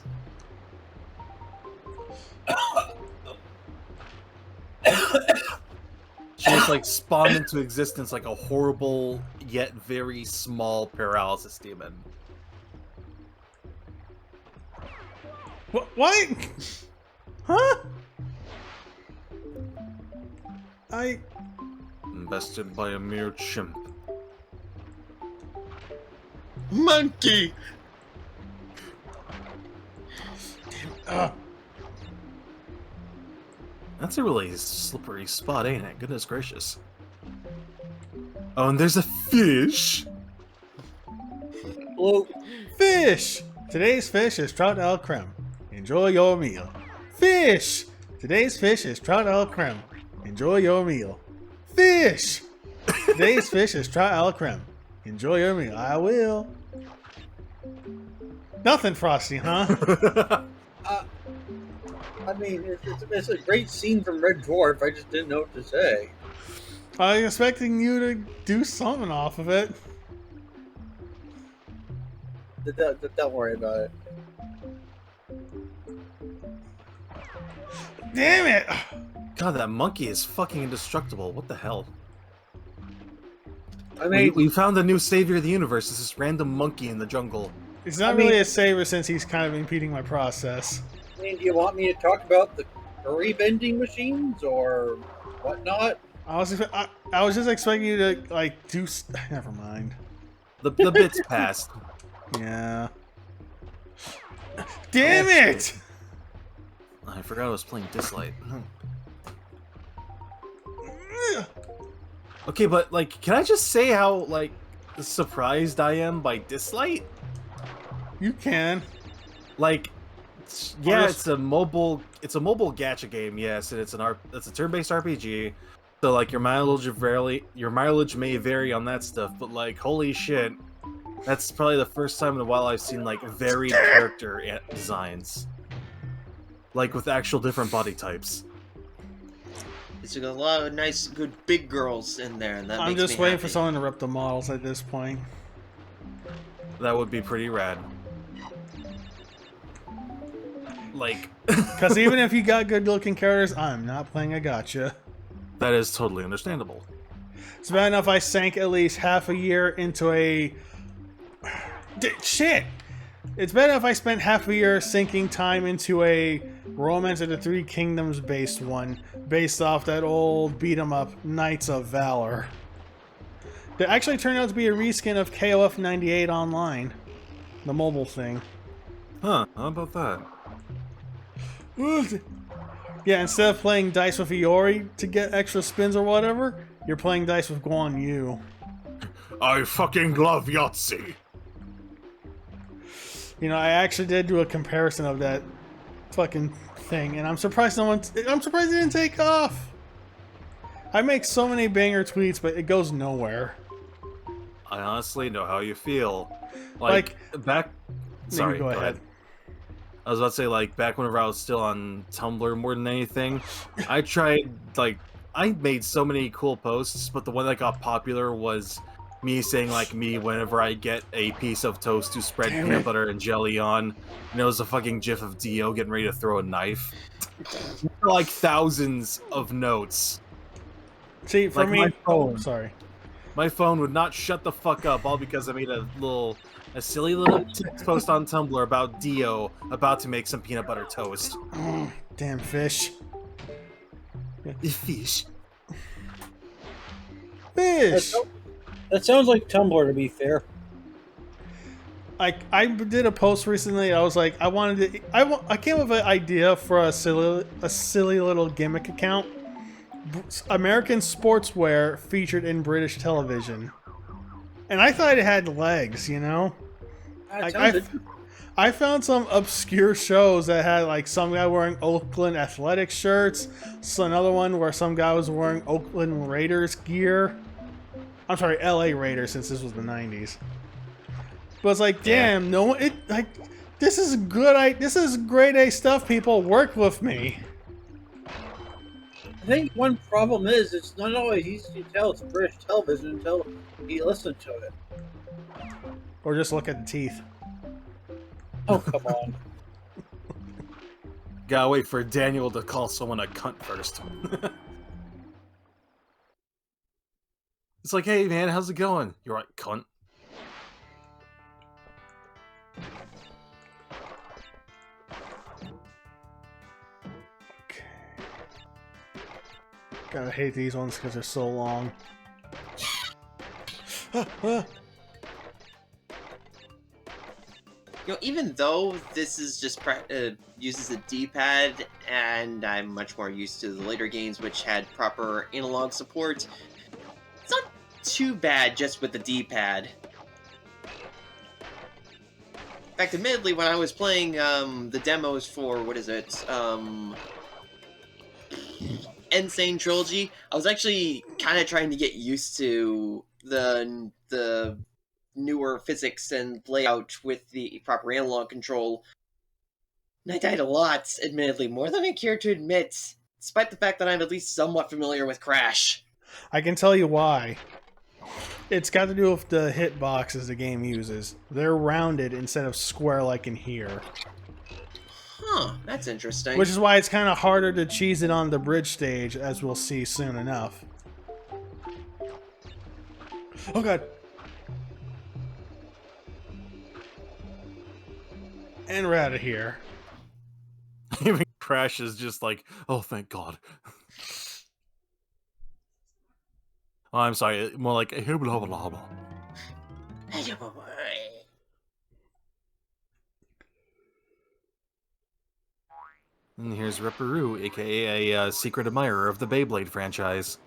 She just like spawned into existence like a horrible yet very small paralysis demon. What? Huh? Invested by a mere chimp. Monkey! That's a really slippery spot, ain't it? Goodness gracious. Oh, and there's a fish! Blue. Fish! Today's fish is trout al creme. Enjoy your meal. Fish! Today's fish is trout al creme. Enjoy your meal. Fish! Today's fish is trout al creme. Enjoy your meal. I will. Nothing, Frosty, huh? I mean, it's a great scene from Red Dwarf. I just didn't know what to say. I was expecting you to do something off of it. Don't worry about it. Damn it! God, that monkey is fucking indestructible. What the hell? I mean, We found the new savior of the universe. It's this random monkey in the jungle. It's not really a saver since he's kind of impeding my process. do you want me to talk about the curry vending machines or whatnot? I was just expecting you to like do. Never mind. The bits passed. Yeah. Damn it! I forgot I was playing Dislight. Okay, but like, can I just say how like surprised I am by Dislight? You can. Like, yeah, Honest- it's a mobile gacha game, yes, and it's a turn-based RPG. So like your mileage may vary on that stuff, but like holy shit, that's probably the first time in a while I've seen like varied character designs, like with actual different body types. It's got a lot of nice, good big girls in there, and that I'm makes just me waiting happy. for someone to rip the models at this point. That would be pretty rad. Like, Because even if you got good looking characters, I'm not playing a gacha. that is totally understandable. It's bad enough I sank at least half a year into a... Shit! It's bad enough I spent half a year sinking time into a Romance of the Three Kingdoms based one, based off that old beat-em-up Knights of Valor. That actually turned out to be a reskin of KOF 98 Online. The mobile thing. Huh, how about that? Yeah, instead of playing dice with Iori to get extra spins or whatever, you're playing dice with Guan Yu. I fucking love Yahtzee! You know, I actually did do a comparison of that fucking thing, and I'm surprised it didn't take off. I make so many banger tweets, but it goes nowhere. I honestly know how you feel. Like back... Sorry, go ahead. I was about to say, like, back whenever I was still on Tumblr more than anything, I tried, like, I made so many cool posts, but the one that got popular was me saying, like, me whenever I get a piece of toast to spread peanut butter and jelly on, and it was a fucking gif of Dio getting ready to throw a knife. Like, thousands of notes. See, for Like me... my Oh, phone. sorry. My phone would not shut the fuck up, all because I made a silly little text post on Tumblr about Dio about to make some peanut butter toast. Damn fish. Fish. Fish! That sounds like Tumblr, to be fair. I did a post recently. I was like, I came up with an idea for a silly little gimmick account. American sportswear featured in British television, and I thought it had legs. You know, like, I found some obscure shows that had like some guy wearing Oakland Athletics shirts, so another one where some guy was wearing Oakland Raiders gear. I'm sorry, LA Raiders, since this was the 90s. But it's like, damn, no one, this is good. This is grade A stuff. People, work with me. I think one problem is it's not always easy to tell it's British television until you listen to it. Or just look at the teeth. Oh, come on. Gotta wait for Daniel to call someone a cunt first. It's like, hey man, how's it going? You're right, cunt. Okay. Gotta hate these ones because they're so long. You know, even though this is just uses a D-pad, and I'm much more used to the later games which had proper analog support, it's not too bad just with the D-pad. In fact, admittedly, when I was playing the demos for, what is it, Insane Trilogy, I was actually kind of trying to get used to the newer physics and layout with the proper analog control. And I died a lot, admittedly, more than I care to admit, despite the fact that I'm at least somewhat familiar with Crash. I can tell you why. It's got to do with the hitboxes the game uses. They're rounded instead of square like in here. Huh, that's interesting. Which is why it's kind of harder to cheese it on the bridge stage, as we'll see soon enough. Oh god. And we're out of here. Even Crash is just like, oh, thank God. Oh, I'm sorry, more like, blah, blah, blah, blah. And here's Ripperoo, aka a secret admirer of the Beyblade franchise.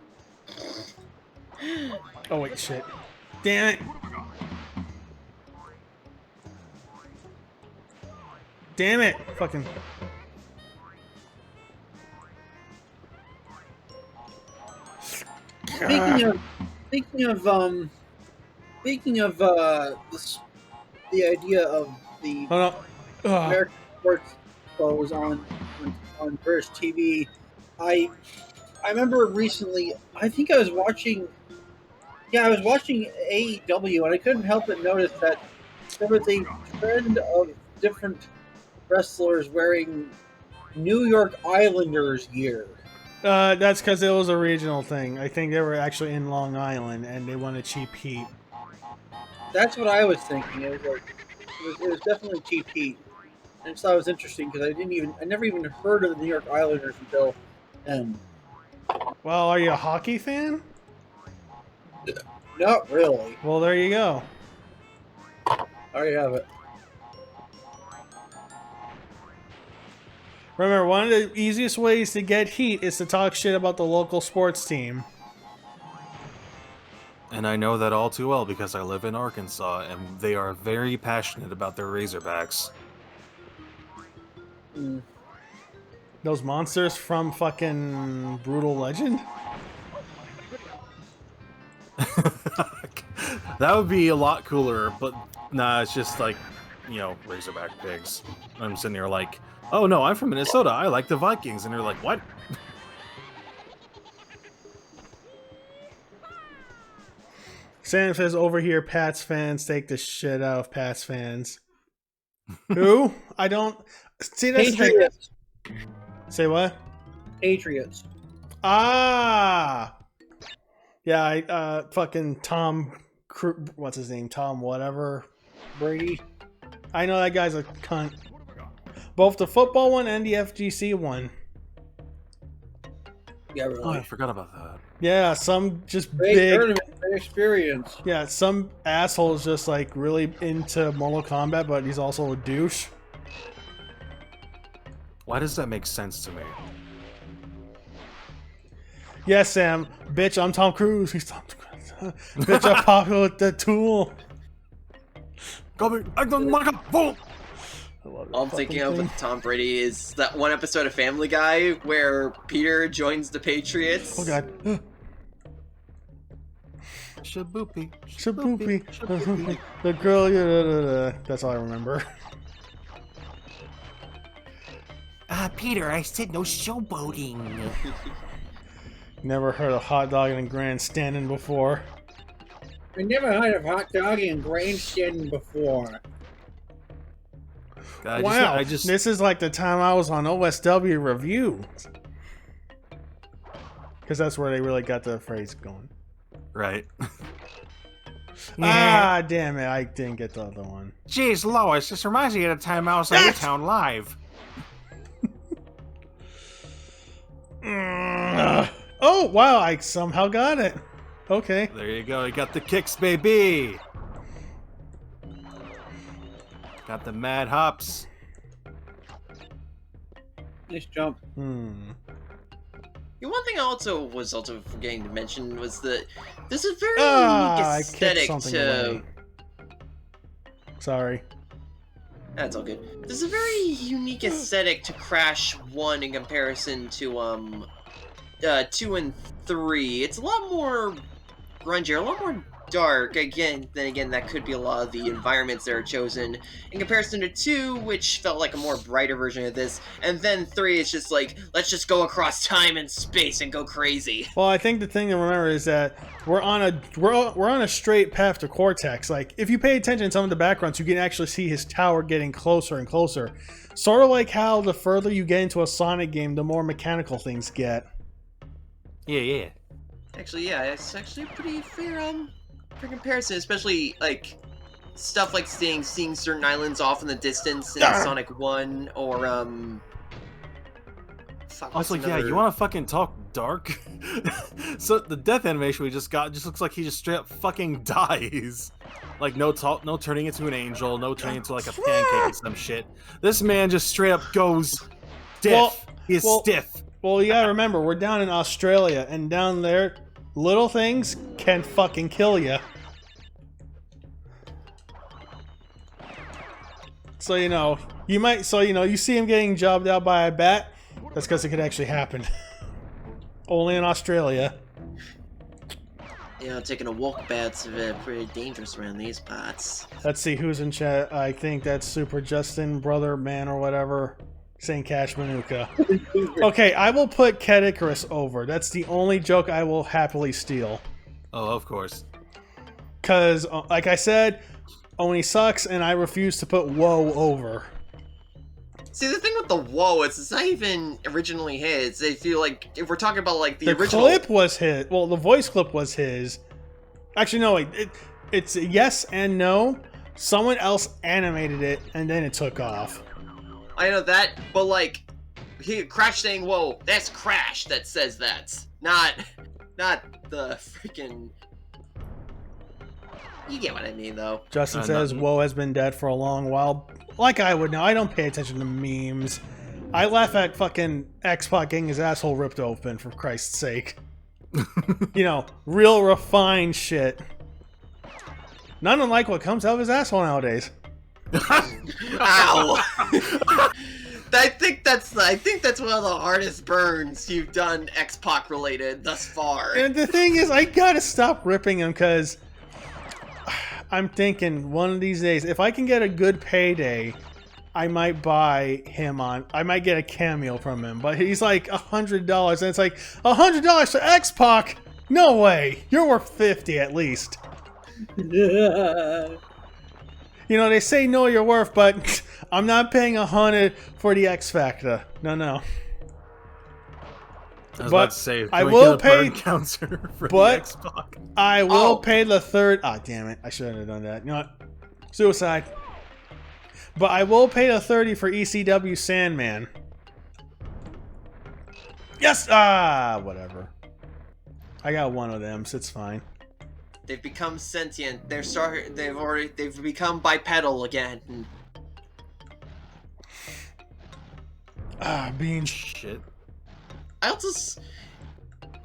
Oh wait, shit. Damn it. Damn it. Fucking. Speaking of this, the idea of the Oh no. Ugh. American sports shows on British TV, I remember recently. I think I was watching. Yeah, I was watching AEW, and I couldn't help but notice that there was a trend of different wrestlers wearing New York Islanders gear. That's because it was a regional thing. I think they were actually in Long Island and they wanted cheap heat. That's what I was thinking. It was like it was definitely cheap heat. And I just thought it was interesting because I never even heard of the New York Islanders until then. Well, are you a hockey fan? Not really. Well, there you go. I already have it. Remember, one of the easiest ways to get heat is to talk shit about the local sports team. And I know that all too well because I live in Arkansas, and they are very passionate about their Razorbacks. Mm. Those monsters from fucking Brutal Legend? That would be a lot cooler, but nah, it's just like, you know, Razorback pigs. I'm sitting here like, oh no, I'm from Minnesota, I like the Vikings, and they're like, what? Sam says over here, Pats fans take the shit out of Pats fans. Who? I don't... See, that's the thing. Patriots. Say what? Patriots. Ah! Yeah, fucking Tom... What's his name? Tom whatever. Brady. I know that guy's a cunt. Both the football one and the FGC one. Yeah, Oh, I really. forgot about that. Yeah, some just Great big... tournament, great experience. Yeah, some asshole's just like really into Mortal Kombat, but he's also a douche. Why does that make sense to me? Yes, Sam. Bitch, I'm Tom Cruise. He's Tom Cruise. Bitch, I'm popular with the tool. I don't like a fool! All I'm thinking of with Tom Brady is that one episode of Family Guy where Peter joins the Patriots. Oh god. Shaboopy. Shaboopy. The girl, yeah, that's all I remember. Peter, I said no showboating. Never heard of hot dog and grandstanding before. I never heard of hot dog and grandstanding before. Wow, this is like the time I was on OSW Review. Because that's where they really got the phrase going. Right. Ah, damn it, I didn't get the other one. Jeez, Lois, this reminds me of the time I was on A-Town Live. Oh, wow, I somehow got it. Okay. There you go, you got the kicks, baby! Got the mad hops. Nice jump. The one thing I also was forgetting to mention was that this is very I unique kicked aesthetic something to... away. Sorry. That's all good. There's a very unique aesthetic to Crash 1 in comparison to 2 and 3. It's a lot more grungier, a lot more dark. Then again, that could be a lot of the environments that are chosen in comparison to 2, which felt like a more brighter version of this. And then 3 is just like, let's just go across time and space and go crazy. Well, I think the thing to remember is that we're on a straight path to Cortex. Like, if you pay attention to some of the backgrounds, you can actually see his tower getting closer and closer. Sort of like how the further you get into a Sonic game, the more mechanical things get. Yeah. Actually, yeah, it's actually pretty fair, for comparison, especially, like, stuff like seeing certain islands off in the distance in Sonic 1, or, fuck, Also, what's yeah, another- you want to fucking talk dark? So the death animation we just got just looks like he just straight up fucking dies. Like no turning into an angel, no turning into like a pancake or some shit. This man just straight up goes stiff. He's stiff. Well, you gotta remember, we're down in Australia, and down there, little things can fucking kill you. So, you know, you see him getting jobbed out by a bat, that's because it could actually happen. Only in Australia. You know, taking a walk bat's pretty dangerous around these parts. Let's see who's in chat. I think that's Super Justin, Brother Man or whatever. Saying Cash Manuka. Okay, I will put Ked Icarus over. That's the only joke I will happily steal. Oh, of course. Because, like I said, Oni sucks, and I refuse to put Woe over. See, the thing with the whoa is it's not even originally his. They feel like, if we're talking about, like, the original... clip was his. Well, the voice clip was his. Actually, no, wait. It's yes and no. Someone else animated it, and then it took off. I know that, but, like, Crash saying, whoa, that's Crash that says that. Not the freaking... You get what I mean, though. Justin says, Woe has been dead for a long while. Like I would know. I don't pay attention to memes. I laugh at fucking X-Pac getting his asshole ripped open, for Christ's sake. You know, real refined shit. None unlike what comes out of his asshole nowadays. Ow! I think that's one of the hardest burns you've done X-Pac related thus far. And the thing is, I gotta stop ripping him, because I'm thinking one of these days, if I can get a good payday, I might buy him on. I might get a cameo from him, but he's like $100, and it's like $100 for X-Pac. No way. You're worth 50 at least. You know, they say know your worth, but I'm not paying 100 for the X Factor. No. I was about to say, I will pay counter for the but X-Pac. I will pay the third. Ah, damn it! I shouldn't have done that. You know what? Suicide. But I will pay the 30 for ECW Sandman. Yes. Ah, whatever. I got one of them, so it's fine. They've become sentient. They've become bipedal again. Ah, beans. Shit.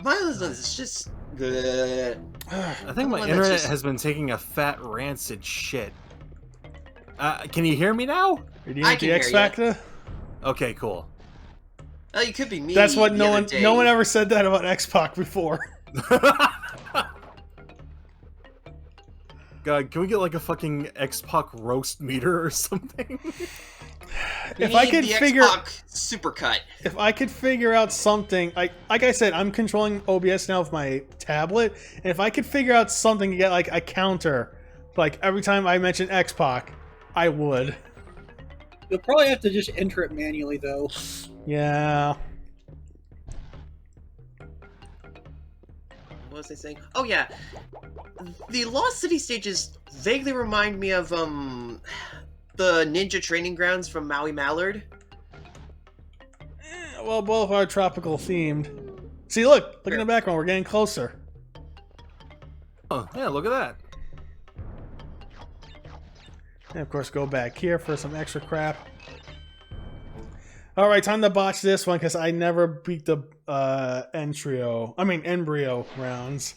My husband is just. I think my internet has been taking a fat rancid shit. Can you hear me now? Are you with the X Factor? Okay, cool. Oh, you could be me. That's what no one ever said that about X-Pac before. God, can we get like a fucking X-Pac roast meter or something? If I could figure supercut. If I could figure out something, like I said, I'm controlling OBS now with my tablet, and if I could figure out something to get like a counter, like every time I mention X-Pac, I would. You'll probably have to just enter it manually, though. Yeah. What was I saying? Oh yeah, the Lost City stages vaguely remind me of the ninja training grounds from Maui Mallard. Well, both are tropical themed. See, look in the background. We're getting closer. Oh yeah, look at that. And of course, go back here for some extra crap. All right, time to botch this one because I never beat the embryo rounds.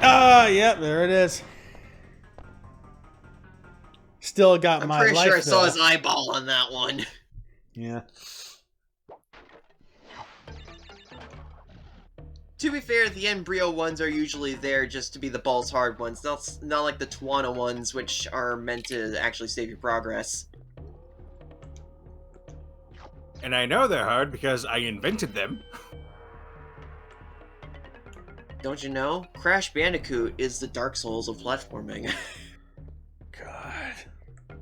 Ah, yeah, there it is. Still got my life. I'm pretty sure I saw his eyeball on that one. Yeah. To be fair, the embryo ones are usually there just to be the balls hard ones, not like the Tawana ones, which are meant to actually save your progress. And I know they're hard because I invented them. Don't you know? Crash Bandicoot is the Dark Souls of platforming.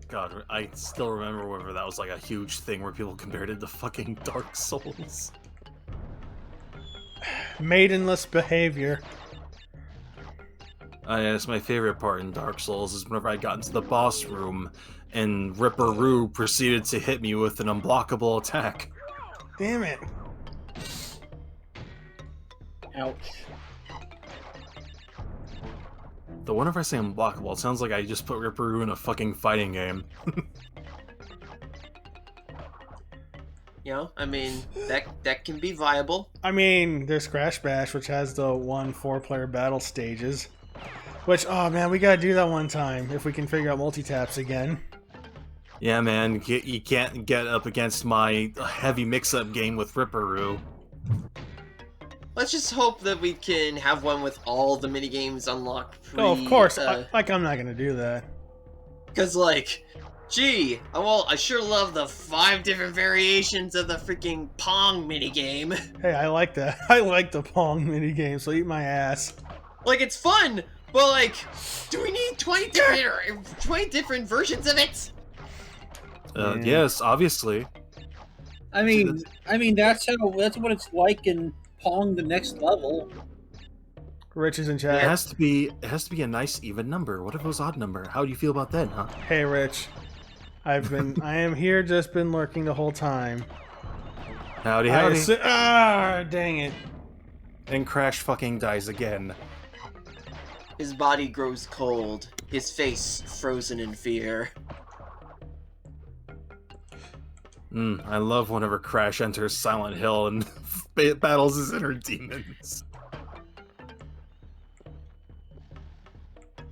God, I still remember whenever that was like a huge thing where people compared it to fucking Dark Souls. Maidenless behavior. Yeah, it's my favorite part in Dark Souls is whenever I got into the boss room and Ripper Roo proceeded to hit me with an unblockable attack. Damn it. Ouch. The whenever I say unblockable, it sounds like I just put Ripper Roo in a fucking fighting game. You know, I mean, that can be viable. I mean, there's Crash Bash, which has the 4-player battle stages. Which, oh man, we gotta do that one time if we can figure out multi-taps again. Yeah, man, you can't get up against my heavy mix-up game with Ripperoo. Let's just hope that we can have one with all the minigames unlocked. Oh, of course. I'm not gonna do that. Because, like, gee, I sure love the 5 different variations of the freaking Pong minigame. Hey, I like that. I like the Pong minigame, so eat my ass. Like, it's fun, but, like, do we need 20 different versions of it? Yes, obviously. I mean, that's what it's like in Pong the Next Level. Rich is in It chat. has to be a nice even number. What if it was odd number? How do you feel about that, huh? Hey, Rich. I am here, just been lurking the whole time. Howdy, howdy. Dang it. And Crash fucking dies again. His body grows cold, his face frozen in fear. I love whenever Crash enters Silent Hill and battles his inner demons.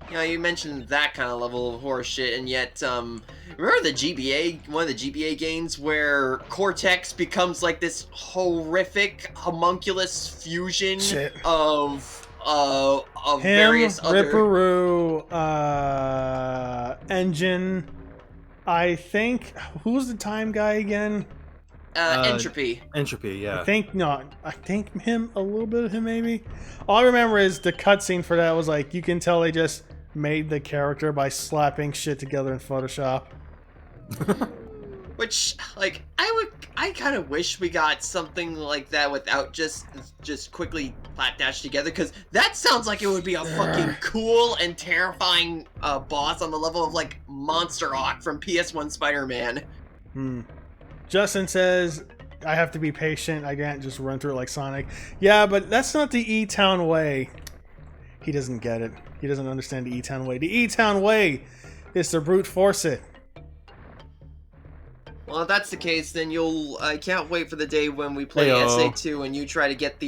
You know, you mentioned that kind of level of horror shit, and yet, remember the GBA, one of the GBA games where Cortex becomes like this horrific homunculus fusion Shit. of Him, various other... Ripperoo, Engine. I think... Who's the time guy again? Entropy. Entropy, yeah. I think him, a little bit of him maybe. All I remember is the cutscene for that was like, you can tell they just made the character by slapping shit together in Photoshop. Which, like, I kind of wish we got something like that without just quickly slapdash together, because that sounds like it would be a fucking cool and terrifying boss on the level of, like, Monster Hawk from PS1 Spider-Man. Justin says, I have to be patient. I can't just run through it like Sonic. Yeah, but that's not the E-Town way. He doesn't get it. He doesn't understand the E-Town way. The E-Town way is to brute force it. Well, if that's the case, then I can't wait for the day when we play Heyo. SA2 and you try to get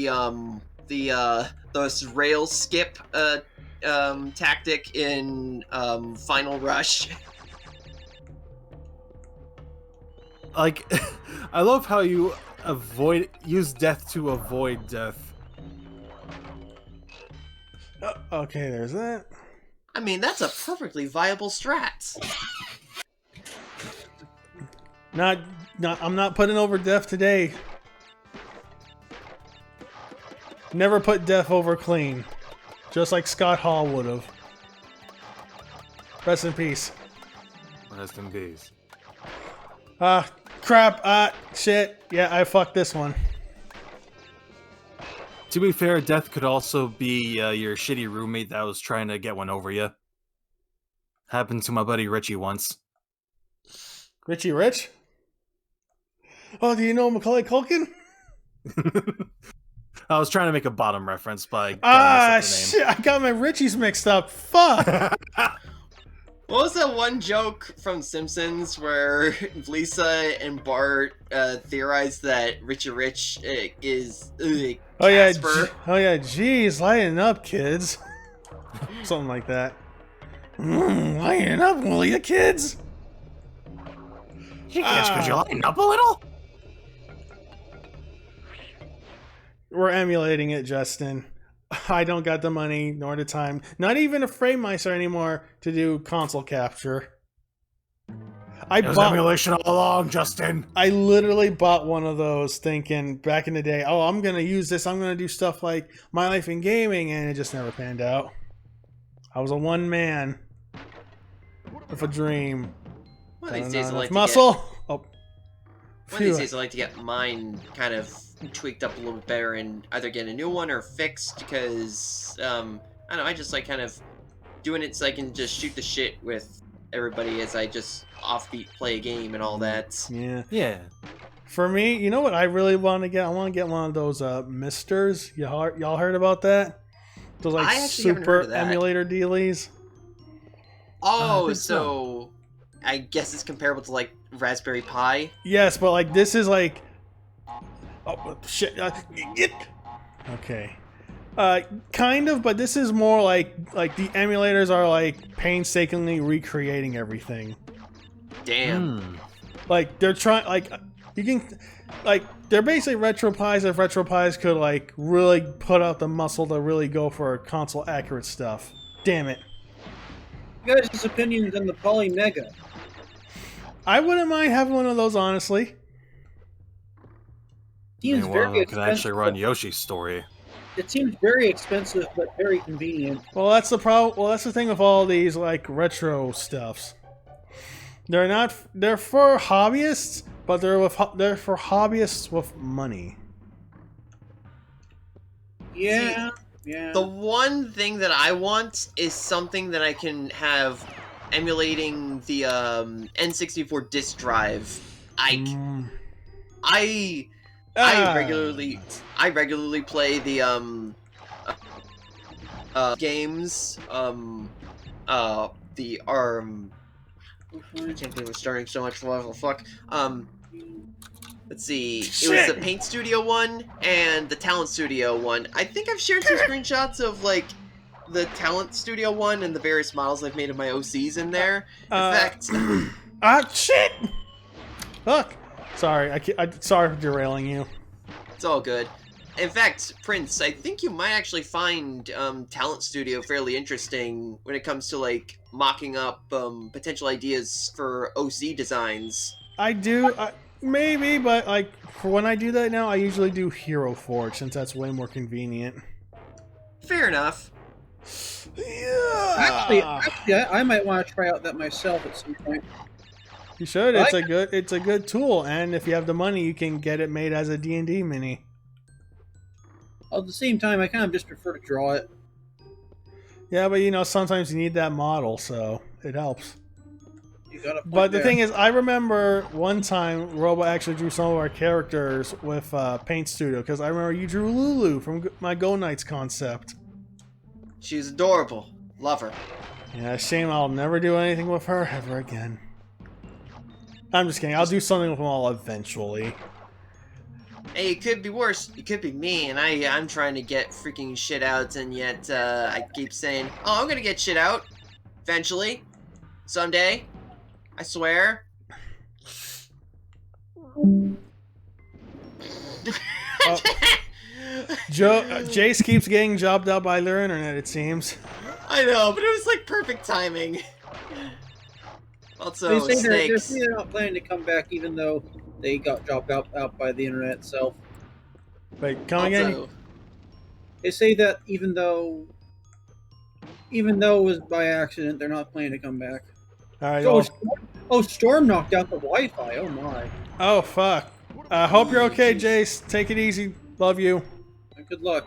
those rail skip tactic in Final Rush. Like, I love how you use death to avoid death. Okay, there's that. I mean, that's a perfectly viable strat. I'm not putting over death today. Never put death over clean. Just like Scott Hall would have. Rest in peace. Rest in peace. Crap, shit. Yeah, I fucked this one. To be fair, death could also be your shitty roommate that was trying to get one over you. Happened to my buddy Richie once. Richie Rich? Oh, do you know Macaulay Culkin? I was trying to make a bottom reference by getting myself the name. Shit, I got my Richies mixed up. Fuck! What was that one joke from Simpsons where Lisa and Bart theorized that Richie Rich is Casper? Oh yeah, geez, lighten up, kids. Something like that. Lighten up, will you, kids? Yes, could you lighten up a little? We're emulating it, Justin. I don't got the money nor the time, not even a FrameMeister anymore to do console capture. It was emulation all along, Justin. I literally bought one of those thinking back in the day, oh, I'm going to use this. I'm going to do stuff like My Life in Gaming, and it just never panned out. I was a one man with a dream. One of these days, Muscle. One of these days, I like to get mine kind of tweaked up a little bit better and either get a new one or fixed, because I don't know, I just like kind of doing it so I can just shoot the shit with everybody as I just offbeat play a game and all that. Yeah. For me, you know what I really want to get? I want to get one of those Misters. Y'all heard about that? Those like super emulator dealies. Oh, so I guess it's comparable to like Raspberry Pi. Yes, but like this is like Oh shit! Get. Okay. Kind of, but this is more like the emulators are like painstakingly recreating everything. Damn. Like they're trying, like you can, like they're basically RetroPies if RetroPies could like really put out the muscle to really go for console accurate stuff. Damn it! You guys' opinions on the Polymega? I wouldn't mind having one of those, honestly. Seems One of very them can expensive. actually run Yoshi's story. It seems very expensive, but very convenient. Well, that's the problem. Well, that's the thing with all these like retro stuffs. They're not. They're for hobbyists, but they're for hobbyists with money. Yeah, yeah. The one thing that I want is something that I can have emulating the N64 disc drive. I regularly play the games I can't believe we're starting so much level. Fuck. Let's see. It was the Paint Studio one and the Talent Studio one. I think I've shared some screenshots of like the Talent Studio one and the various models I've made of my OCs in there. In fact, shit. Fuck. Sorry, sorry for derailing you. It's all good. In fact, Prince, I think you might actually find Talent Studio fairly interesting when it comes to like mocking up potential ideas for OC designs. I do, maybe, but like for when I do that now, I usually do Hero Forge since that's way more convenient. Fair enough. Yeah. Actually, I might want to try out that myself at some point. You should. It's a good tool, and if you have the money, you can get it made as a D&D mini. At the same time, I kind of just prefer to draw it. Yeah, but you know, sometimes you need that model, so it helps. You got a point But the there. thing is, I remember one time Robo actually drew some of our characters with Paint Studio, because I remember you drew Lulu from my Go Knights concept. She's adorable. Love her. Yeah, shame I'll never do anything with her ever again. I'm just kidding. I'll do something with them all eventually. Hey, it could be worse. It could be me, and I'm trying to get freaking shit out, and yet I keep saying, "Oh, I'm gonna get shit out, eventually, someday, I swear." Jace keeps getting jobbed out by their internet, it seems. I know, but it was like perfect timing. Also, they say snakes. they're not planning to come back, even though they got jobbed out by the internet itself. Wait, come again? Also, They say that even though it was by accident, they're not planning to come back. Alright, Storm knocked out the Wi-Fi. Oh my. oh fuck. Hope you're okay, Jace. Take it easy. Love you. Good luck.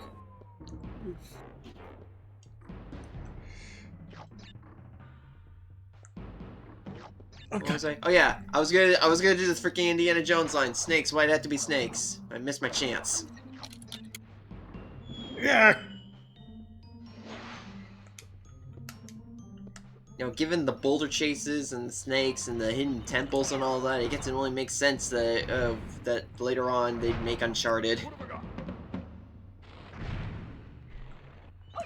what was I? Oh yeah, I was gonna do this freaking Indiana Jones line. Snakes. Why'd it have to be snakes? I missed my chance. Yeah. You know, given the boulder chases and the snakes and the hidden temples and all that, I guess it only makes sense that that later on they'd make Uncharted.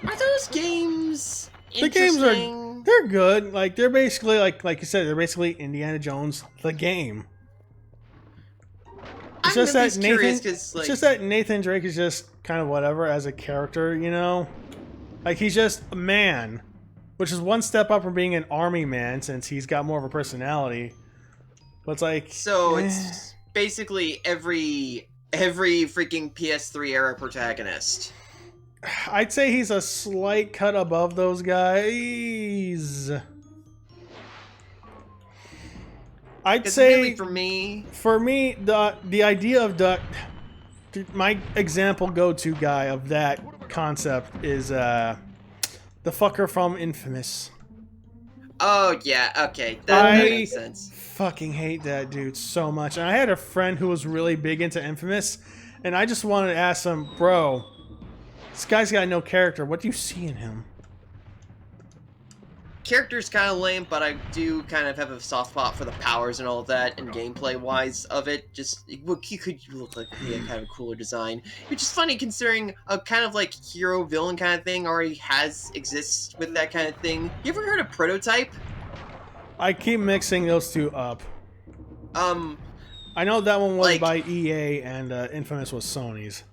Are those games The games interesting? they're good. Like they're basically like you said, they're basically Indiana Jones the game. I'm just at that least curious Nathan- because, like, It's just that Nathan Drake is just kind of whatever as a character, you know? Like he's just a man, which is one step up from being an army man since he's got more of a personality. But it's like so eh. it's basically every freaking PS3 era protagonist. I'd say he's a slight cut above those guys. I'd 'Cause say really for me, the idea of my example go-to guy of that concept is the fucker from Infamous. oh yeah, okay, that I- makes sense. Fucking hate that dude so much. And I had a friend who was really big into Infamous, and I just wanted to ask him, bro, this guy's got no character. What do you see in him? character's kind of lame, but I do kind of have a soft spot for the powers and all of that, and gameplay-wise of it. Just, he could look like he had kind of a cooler design. Which is funny considering a kind of like hero-villain kind of thing already exists with that kind of thing. You ever heard of Prototype? I keep mixing those two up. I know that one was like- by EA and Infamous was Sony's.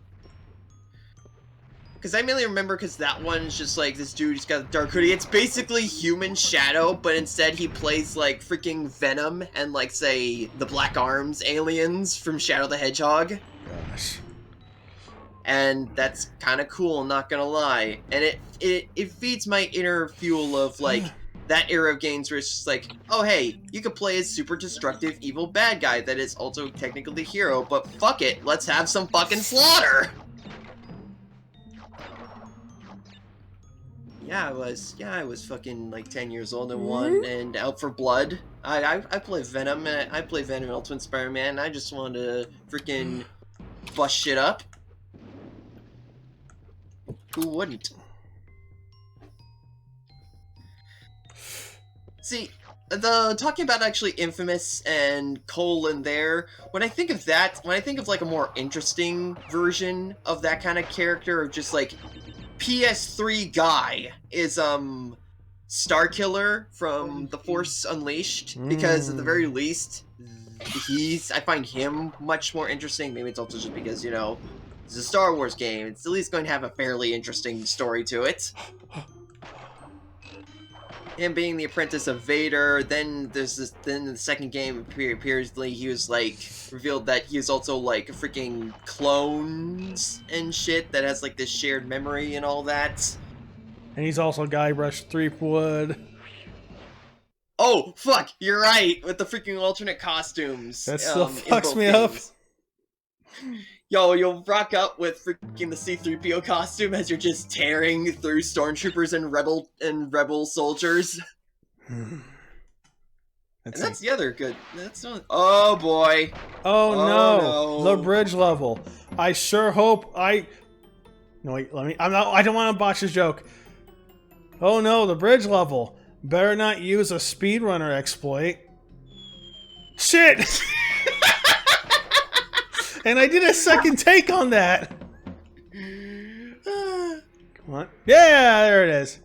Because I mainly remember because that one's just like this dude who's got a dark hoodie. It's basically Human Shadow, but instead he plays like freaking Venom and like say the Black Arms aliens from Shadow the Hedgehog. Gosh. And that's kind of cool, not gonna lie. And it feeds my inner fuel of like that era of games where it's just like, oh hey, you could play as super destructive evil bad guy that is also technically the hero, but fuck it, let's have some fucking slaughter. Yeah, I was fucking like 10 years old and one and out for blood. I play Venom and I play Venom Ultimate Spider-Man. And I just wanted to freaking bust shit up. Who wouldn't? See, talking about actually Infamous and Cole in there, when I think of that, when I think of like a more interesting version of that kind of character, of just like PS3 guy is Starkiller from The Force Unleashed, because at the very least I find him much more interesting. Maybe it's also just because, you know, it's a Star Wars game. It's at least going to have a fairly interesting story to it. Him being the apprentice of Vader, then there's this. Then the second game appears he was like revealed that he is also like freaking clones and shit that has like this shared memory and all that. And he's also Guybrush Threepwood. Oh fuck, you're right with the freaking alternate costumes. That still in fucks both me up. games. Yo, you'll rock up with freaking the C-3PO costume as you're just tearing through stormtroopers and rebel soldiers. And that's the other good. That's not. Oh boy. Oh no. no. The bridge level. I sure hope I. No wait. Let me. I don't want to botch this joke. Oh no, the bridge level. Better not use a speedrunner exploit. Shit. And I did a second take on that. Come on. Yeah, there it is.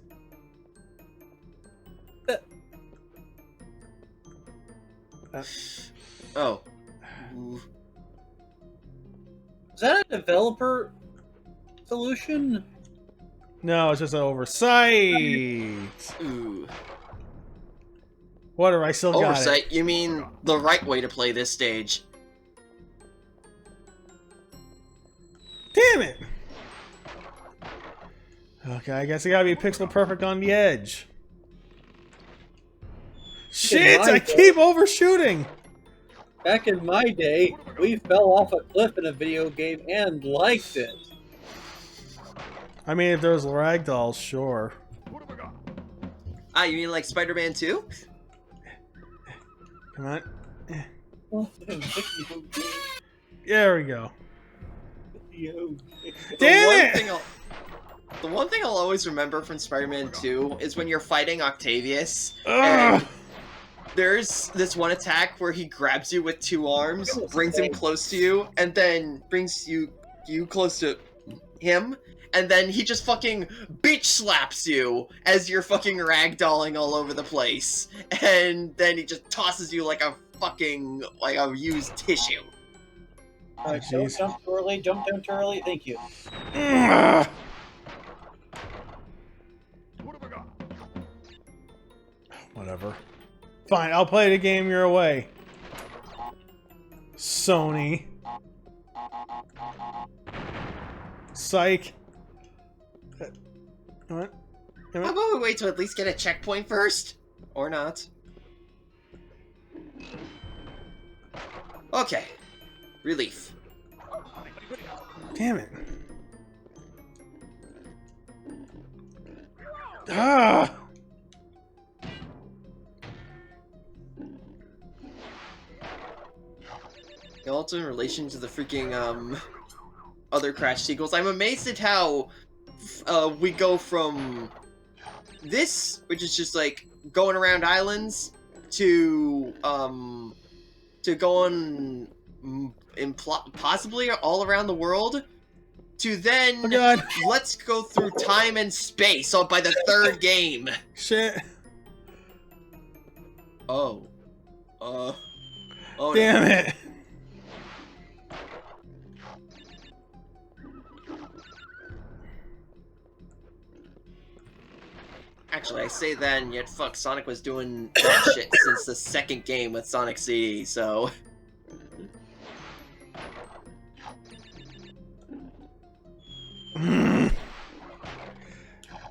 Oh. Is that a developer solution? No, it's just an oversight. Ooh. Whatever, I still got it. Oversight? You mean the right way to play this stage? Damn it! Okay, I guess I gotta be pixel perfect on the edge. Shit! I keep overshooting! Back in my day, we fell off a cliff in a video game and liked it. I mean, if there was ragdolls, sure. Ah, you mean like Spider-Man 2? Come on. There we go. Damn it! The one thing I'll always remember from Spider-Man 2 is when you're fighting Octavius, Ugh. and there's this one attack where he grabs you with two arms, brings him close to you, and then brings you close to him, and then he just fucking bitch slaps you as you're fucking ragdolling all over the place, and then he just tosses you like a fucking, like a used tissue. Alright, don't jump too early, jump down too early, thank you. Ugh. Whatever. Fine, I'll play the game your way. Sony. Psych. What? How about we wait to at least get a checkpoint first? Or not. Okay. Relief. Damn it. Ah! Also in relation to the freaking, other Crash sequels, I'm amazed at how, we go from this, which is just like going around islands to going possibly all around the world to then Oh god. let's go through time and space by the third game. Shit. Oh. Oh. Damn no. it. Actually, I say that, and yet fuck, Sonic was doing that shit since the second game with Sonic CD, so...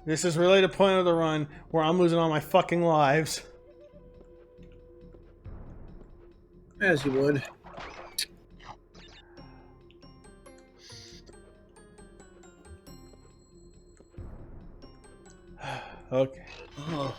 This is really the point of the run where I'm losing all my fucking lives. As you would. Okay. Oh.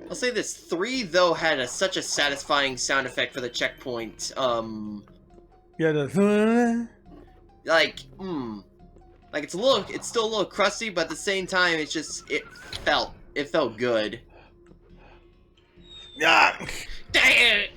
I'll say this, 3 though had such a satisfying sound effect for the checkpoint. Yeah, the Like it's still a little crusty, but at the same time, it felt good. Ah! Dang it!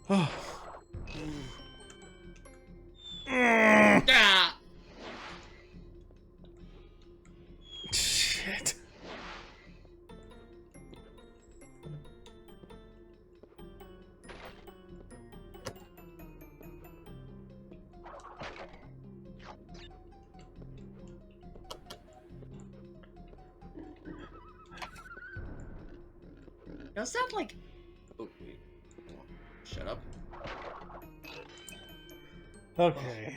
Oh. Ah! Shit. Now, is that like... Oh, wait. Shut up. Okay.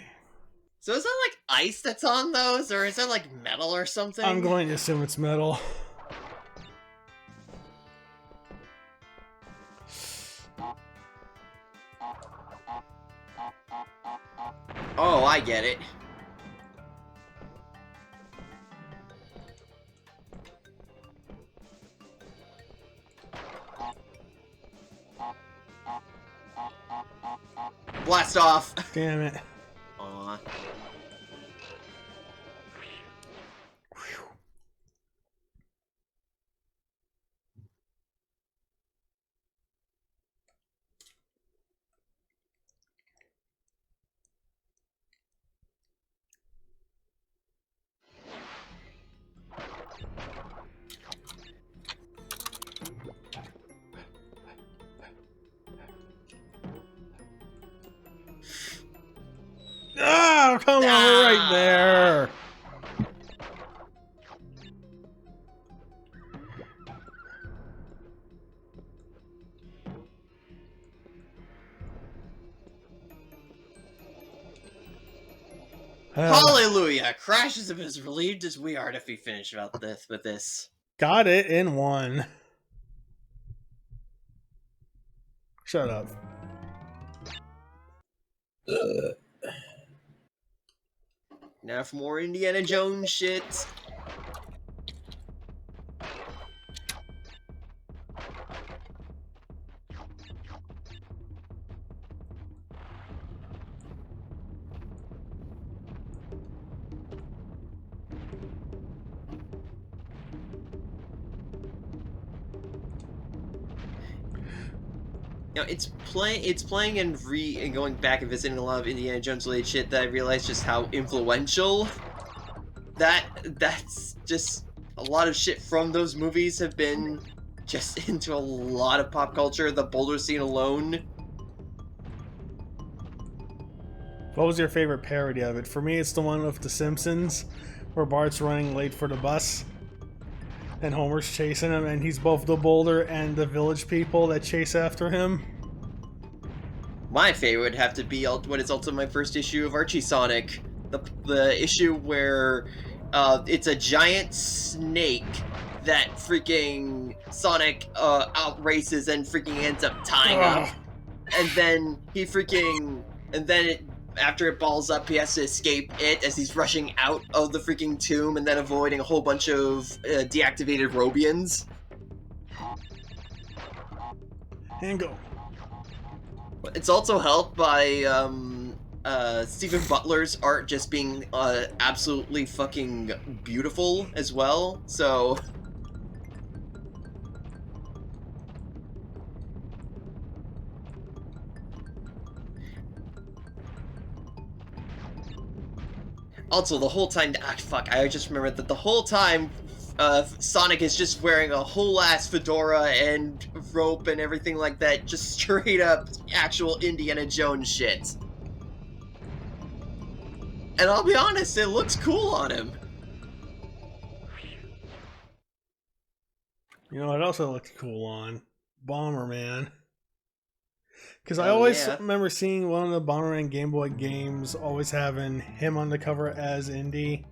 So is that like ice that's on those, or is that like metal or something? I'm going to assume it's metal. Oh, I get it. Blast off! Damn it. Aw. Oh, come on, we're right there. Hallelujah! Crash is as relieved as we are to be finished about this with this. Got it in one. Shut up. Now for more Indiana Jones shit. You know, it's playing and going back and visiting a lot of Indiana Jones related shit that I realized just how influential that's just a lot of shit from those movies have been just into a lot of pop culture. The Boulder scene alone. What was your favorite parody of it? For me, it's the one with The Simpsons, where Bart's running late for the bus, and Homer's chasing him, and he's both the boulder and the village people that chase after him. My favorite would have to be what is also my first issue of Archie Sonic, the issue where It's a giant snake that freaking Sonic outraces and freaking ends up tying up. And then after it balls up, he has to escape it as he's rushing out of the freaking tomb and then avoiding a whole bunch of deactivated Robians. And go. It's also helped by Stephen Butler's art just being absolutely fucking beautiful as well. So also the whole time, I just remembered that the whole time Sonic is just wearing a whole ass fedora and rope and everything like that, just straight up actual Indiana Jones shit. And I'll be honest, it looks cool on him. You know, it also looked cool on Bomberman. Because I Oh, always yeah. remember seeing one of the Bomberman Game Boy games always having him on the cover as Indy.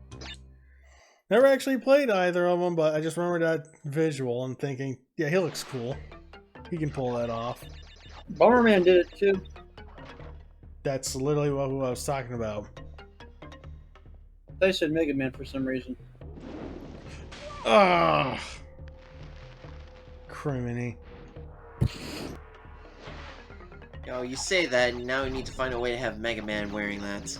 Never actually played either of them, but I just remember that visual and thinking, yeah, he looks cool. He can pull that off. Bomberman did it too. That's literally what I was talking about. I said Mega Man for some reason. Ah, criminy. Yo, you say that, and now we need to find a way to have Mega Man wearing that.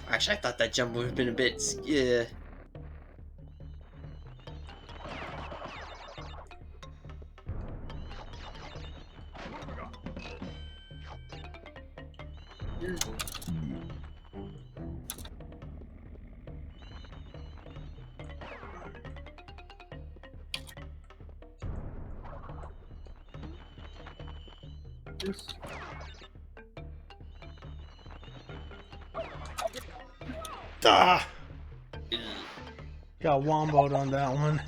Actually, I thought that jump would have been a bit, Ah! Got womboed on that one.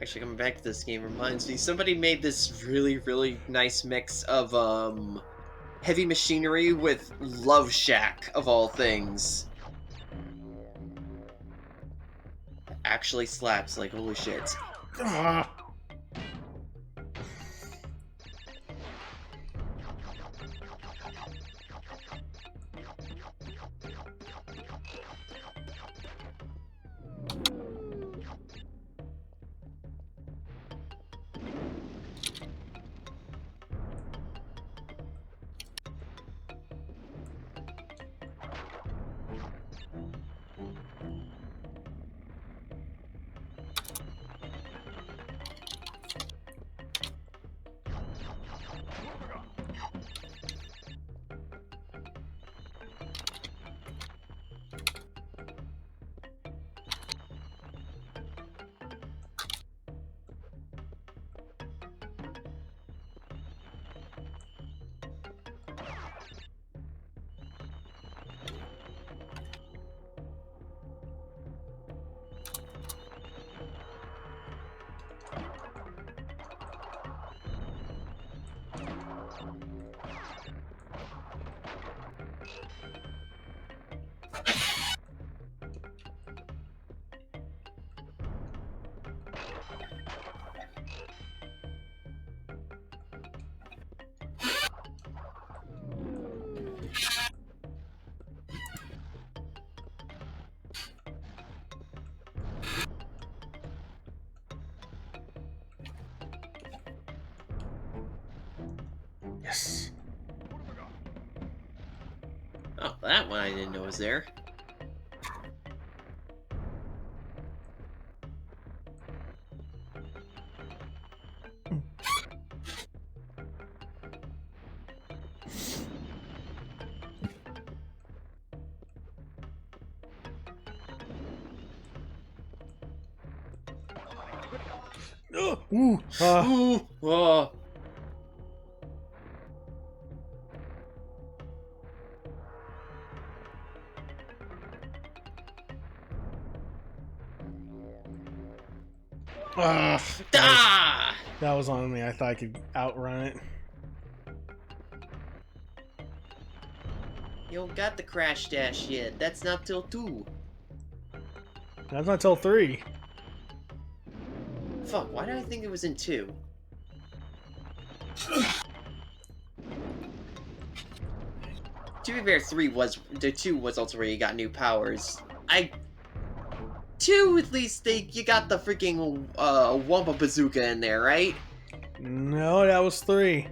Actually, coming back to this game reminds me, somebody made this really, really nice mix of, Heavy Machinery with Love Shack, of all things. Actually slaps, like, holy shit. Ah! Yes. Oh, that one I didn't know was there. Ooh! Ooh! Whoa! Ugh, Ah! that was on me. I thought I could outrun it. You don't got the crash dash yet. That's not till 2. That's not till 3. Fuck, why did I think it was in 2? To be fair, 2 was also where you got new powers. 2 at least you got the freaking Wumpa Bazooka in there, right? No, that was 3.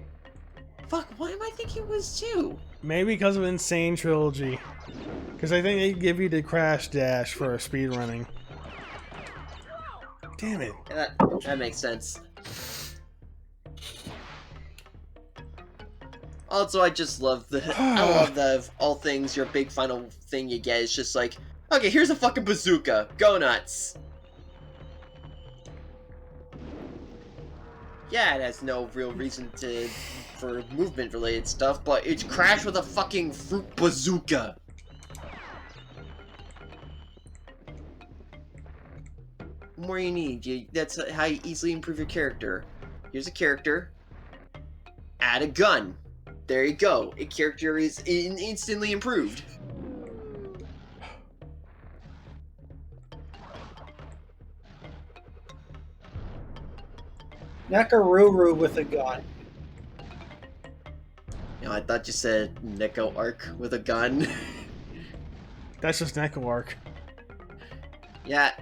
Fuck, why am I thinking it was 2? Maybe because of Insane Trilogy. Because I think they give you the Crash Dash for speedrunning. Damn it. That makes sense. Also, I just love I love the of all things, your big final thing you get is just like, okay, here's a fucking bazooka. Go nuts. Yeah, it has no real reason for movement related stuff, but it's Crash with a fucking fruit bazooka. What more you need? That's how you easily improve your character. Here's a character. Add a gun. There you go. A character is instantly improved. Nakaruru with a gun. You know, I thought you said Neko Arc with a gun. That's just Neko Arc. Yeah.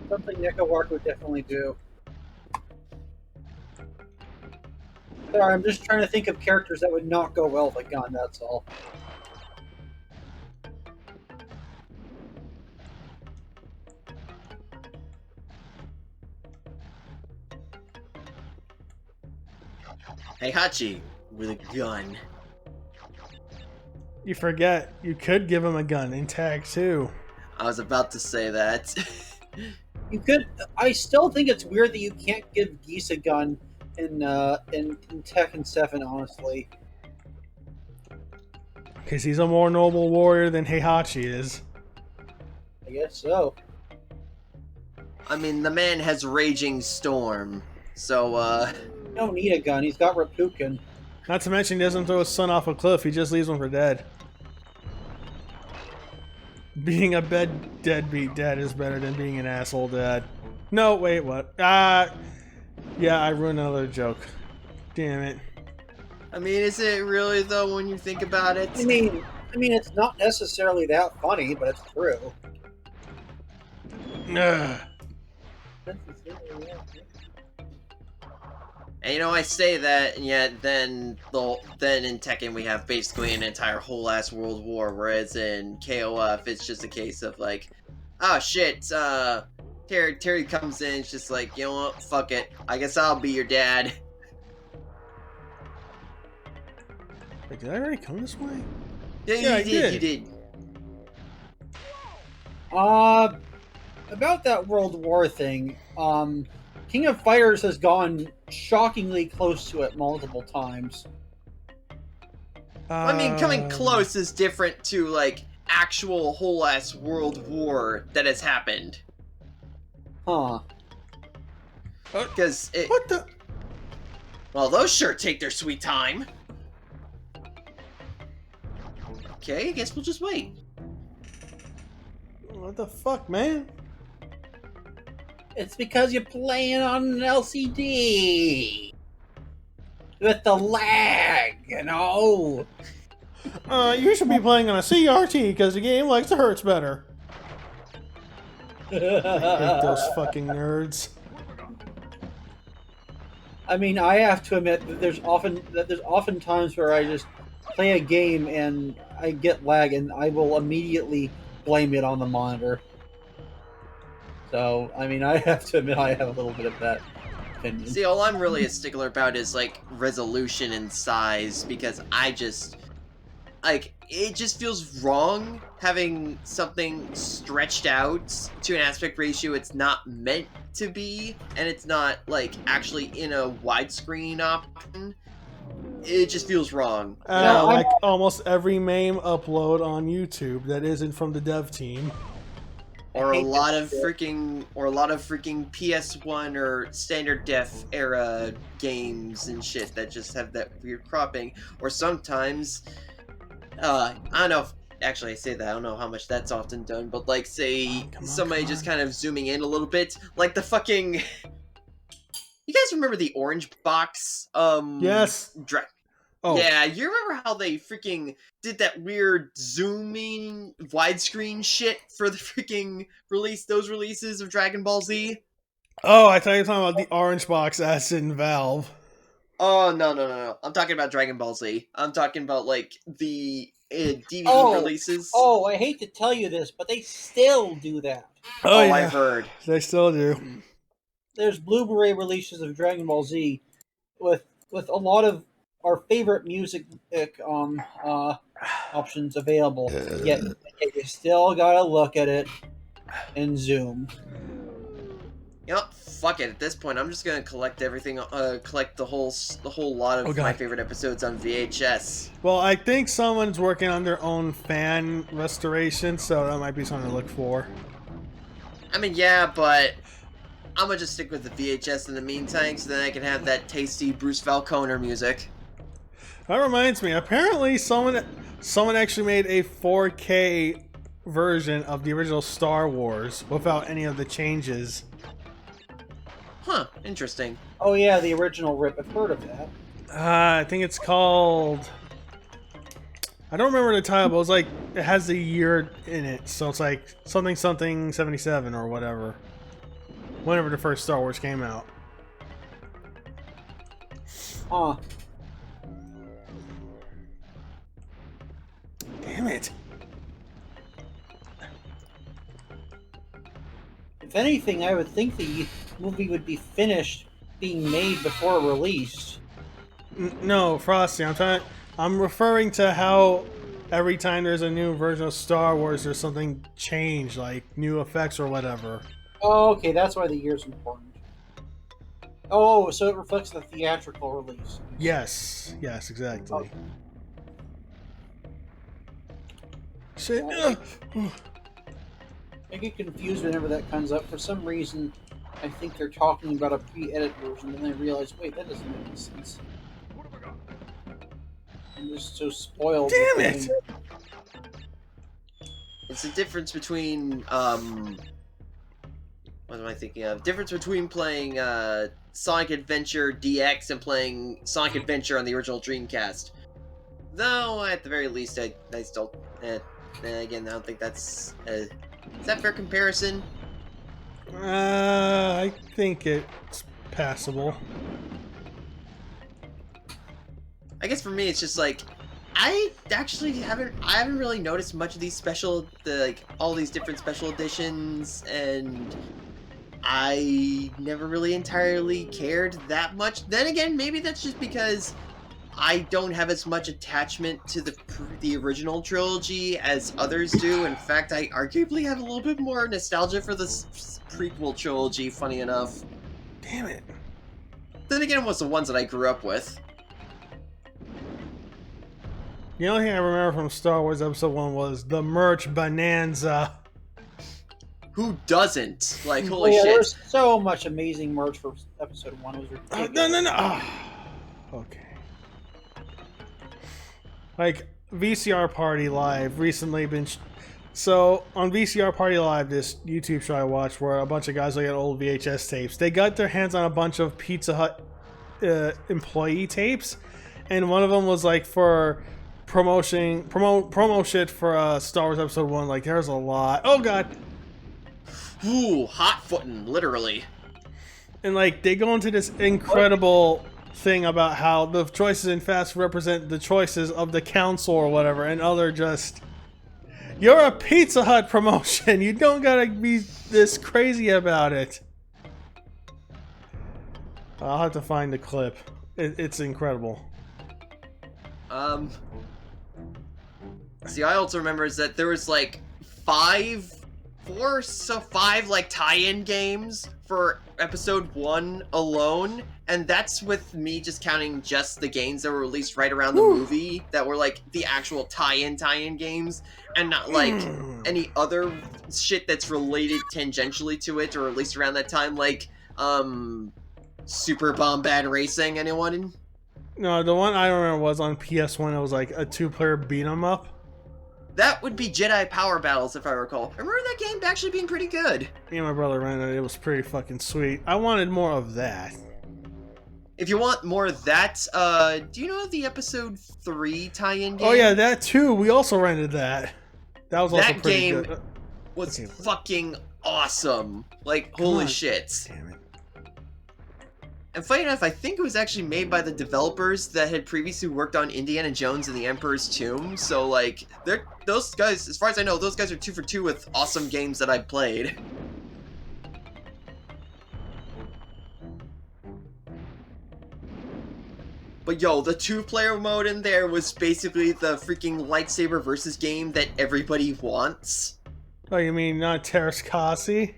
Something Neko would definitely do. Sorry, I'm just trying to think of characters that would not go well with a gun, that's all. Heihachi with a gun. You forget, you could give him a gun in Tag 2. I was about to say that. You could. I still think it's weird that you can't give Geese a gun in Tekken 7, honestly. Because he's a more noble warrior than Heihachi is. I guess so. I mean, the man has Raging Storm, so, You don't need a gun, he's got Rapukin. Not to mention he doesn't throw his son off a cliff, he just leaves him for dead. Being a deadbeat dad is better than being an asshole dad. No, wait, what? Yeah, I ruined another joke. Damn it. I mean, is it really, though, when you think about it? I mean, it's not necessarily that funny, but it's true. Ugh. And you know, I say that, and yet then in Tekken we have basically an entire whole ass world war, whereas in KOF it's just a case of like, oh shit, Terry comes in, it's just like, you know what, fuck it, I guess I'll be your dad. Wait, did I already come this way? Yeah, I did. You did. About that World War thing, King of Fighters has gone shockingly close to it multiple times. I mean, coming close is different to, like, actual whole-ass world war that has happened. Huh. Because it... What the? Well, those sure take their sweet time. Okay, I guess we'll just wait. What the fuck, man? It's because you're playing on an LCD. With the lag, you know? You should be playing on a CRT because the game likes the hertz better. I hate those fucking nerds. I mean, I have to admit that there's often times where I just play a game and I get lag and I will immediately blame it on the monitor. So, I mean, I have to admit I have a little bit of that opinion. See, all I'm really a stickler about is, like, resolution and size, because I just... Like, it just feels wrong having something stretched out to an aspect ratio it's not meant to be, and it's not, like, actually in a widescreen option. It just feels wrong. Like almost every MAME upload on YouTube that isn't from the dev team. Or a hate lot that of shit. freaking PS1 or standard def era games and shit that just have that weird cropping. Or sometimes, I don't know if, actually I say that, I don't know how much that's often done, but like say Come on, somebody come just on. kind of zooming in a little bit, like the fucking, you guys remember the orange box? Yes. Oh, Yeah, you remember how they freaking did that weird zooming widescreen shit for the freaking those releases of Dragon Ball Z? oh, I thought you were talking about the orange box as in Valve. Oh, no. I'm talking about Dragon Ball Z. I'm talking about, like, the DVD Oh, releases. Oh, I hate to tell you this, but they still do that. Oh, yeah. I've heard. They still do. There's Blu-ray releases of Dragon Ball Z with a lot of our favorite music options available. Yet you still gotta look at it and zoom. You know, fuck it. At this point, I'm just gonna collect everything. Collect the whole lot of Oh, God. my favorite episodes on VHS. Well, I think someone's working on their own fan restoration, so that might be something to look for. I mean, yeah, but I'm gonna just stick with the VHS in the meantime, so then I can have that tasty Bruce Falconer music. That reminds me, apparently someone actually made a 4K version of the original Star Wars without any of the changes. Huh? Interesting. Oh yeah, the original rip. I've heard of that. I think it's called... I don't remember the title, but it was like, it has the year in it, so it's like something 77 or whatever. Whenever the first Star Wars came out. Huh. Damn it. If anything, I would think the movie would be finished being made before it released. No, Frosty, I'm referring to how every time there's a new version of Star Wars, there's something changed, like new effects or whatever. Oh, okay, that's why the year's important. Oh, so it reflects the theatrical release. Yes, exactly. Okay. Shit. Yeah. I get confused whenever that comes up. For some reason, I think they're talking about a pre-edit version, and then I realize, wait, that doesn't make any sense. I'm just so spoiled. Damn with it! everything. It's the difference between what am I thinking of? Difference between playing Sonic Adventure DX and playing Sonic Adventure on the original Dreamcast. Though at the very least, I still. Again, I don't think that's. Is that fair comparison? I think it's passable. I guess for me, it's just like I actually haven't really noticed much of these all these different special editions, and I never really entirely cared that much. Then again, maybe that's just because I don't have as much attachment to the original trilogy as others do. In fact, I arguably have a little bit more nostalgia for the prequel trilogy, funny enough. Damn it. Then again, it was the ones that I grew up with. The only thing I remember from Star Wars Episode 1 was the merch bonanza. Who doesn't? Like, Oh, holy yeah, shit. there's so much amazing merch for episode 1. It was ridiculous. No. Okay. Like, VCR Party Live recently been... So, on VCR Party Live, this YouTube show I watched where a bunch of guys look at old VHS tapes, they got their hands on a bunch of Pizza Hut employee tapes, and one of them was like for promo shit for Star Wars Episode 1. Like, there's a lot. Oh, God. Ooh, hot footin', literally. And like they go into this incredible thing about how the choices in Fast represent the choices of the council or whatever, and other just you're a Pizza Hut promotion. You don't gotta be this crazy about it. I'll have to find the clip. It's incredible. See, I also remember is that there was like 5 5 like tie-in games for episode 1 alone, and that's with me just counting just the games that were released right around the movie that were like the actual tie-in games, and not like any other shit that's related tangentially to it or released around that time, like Super Bombad Racing. Anyone? No, the one I remember was on PS1. It was like a 2-player beat 'em up. That would be Jedi Power Battles, if I recall. I remember that game actually being pretty good. Me and my brother rented it. It was pretty fucking sweet. I wanted more of that. If you want more of that, do you know the episode 3 tie-in game? Oh yeah, that too. We also rented that. That was also that pretty game good. was Okay. fucking awesome. Like, Come holy on. shit. Damn it. And funny enough, I think it was actually made by the developers that had previously worked on Indiana Jones and the Emperor's Tomb. So, like, those guys, as far as I know, those guys are 2 for 2 with awesome games that I played. But yo, the 2-player mode in there was basically the freaking lightsaber versus game that everybody wants. Oh, you mean not Terrace Kasi?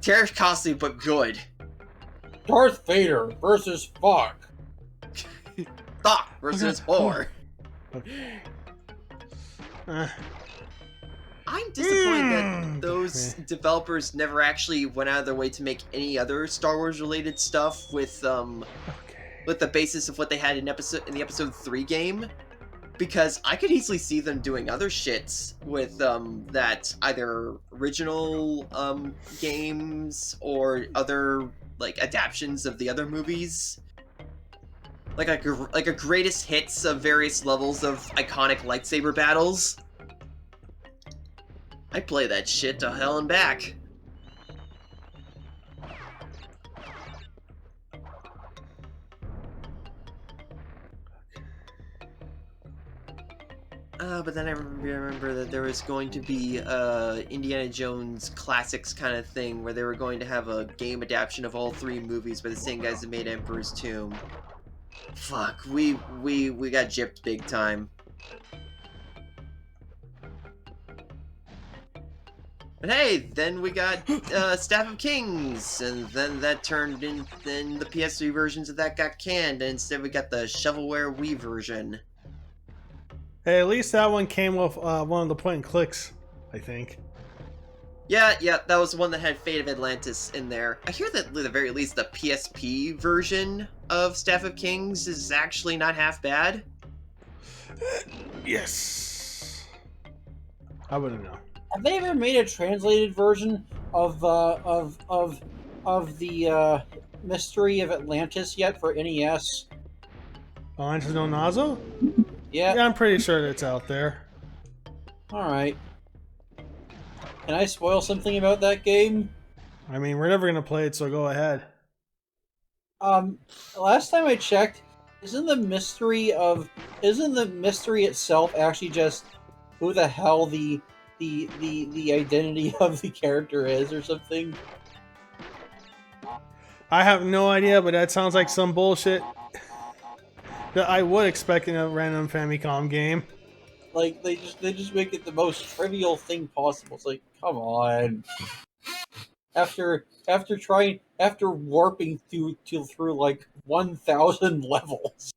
Teresh Kasi, but good. Darth Vader versus Fuck. Thok versus Whore. Okay. I'm disappointed that those developers never actually went out of their way to make any other Star Wars related stuff with the basis of what they had in the episode 3 game, because I could easily see them doing other shits with that either original games or other like adaptions of the other movies, like a greatest hits of various levels of iconic lightsaber battles. I play that shit to hell and back. But then I remember that there was going to be Indiana Jones Classics kind of thing where they were going to have a game adaptation of all 3 movies by the same guys that made Emperor's Tomb. Fuck, we got gypped big time. But hey, then we got Staff of Kings, and then that turned in, then the PS3 versions of that got canned, and instead we got the Shovelware Wii version. Hey, at least that one came with one of the point and clicks, I think. Yeah, that was the one that had Fate of Atlantis in there. I hear that at the very least the PSP version of Staff of Kings is actually not half bad. Yes. I wouldn't know. Have they ever made a translated version of the Mystery of Atlantis yet for NES? Atlantis no Nazo? Yeah. Yeah, I'm pretty sure that's out there. Alright. Can I spoil something about that game? I mean, we're never gonna play it, so go ahead. Last time I checked, isn't the mystery itself actually just who the hell the identity of the character is or something? I have no idea, but that sounds like some bullshit that I would expect in a random Famicom game. Like they just make it the most trivial thing possible. It's like, come on. After warping through like 1,000 levels.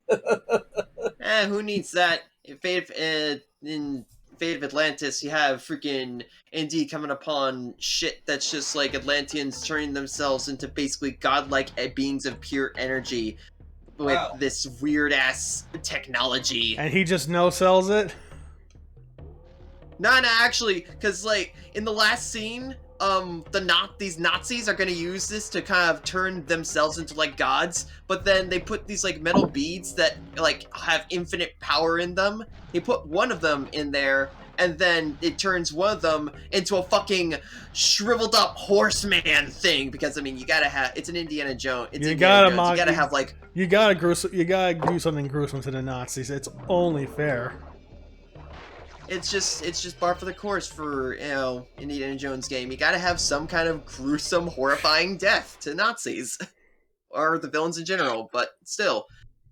Who needs that? In Fate of Atlantis, you have freaking ND coming upon shit that's just like Atlanteans turning themselves into basically godlike beings of pure energy with this weird ass technology. And he just no-sells it? No, actually, because like in the last scene, these Nazis are gonna use this to kind of turn themselves into like gods, but then they put these like metal beads that like have infinite power in them. They put one of them in there, and then it turns one of them into a fucking shriveled up horseman thing. Because I mean, you gotta have, it's an Indiana Jones. You gotta have like, you gotta do something gruesome to the Nazis. It's only fair. it's just par for the course for, you know, Indiana Jones game. You gotta have some kind of gruesome, horrifying death to Nazis. Or the villains in general, but still.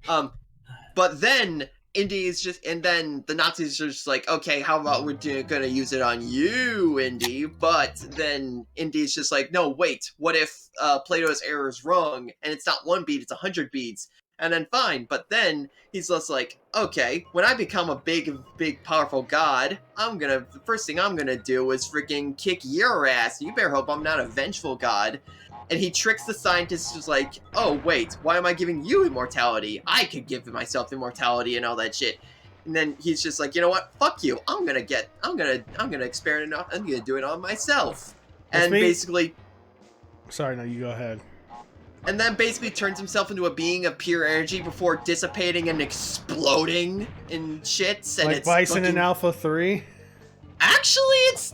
But then, Indy is just, and then the Nazis are just like, okay, how about we're gonna use it on you, Indy? But then Indy's just like, no, wait, what if Plato's error is wrong and it's not 1 bead, it's 100 beads? And then fine, but then he's just like, okay, when I become a big, powerful god, the first thing I'm gonna do is freaking kick your ass. You better hope I'm not a vengeful god. And he tricks the scientists, who's like, oh wait, why am I giving you immortality? I could give myself immortality and all that shit. And then he's just like, you know what? Fuck you. I'm gonna experiment. I'm gonna do it on myself. And basically, sorry, no, you go ahead. And then basically turns himself into a being of pure energy before dissipating and exploding in shits. And Like it's Bison in Alpha 3? Actually, it's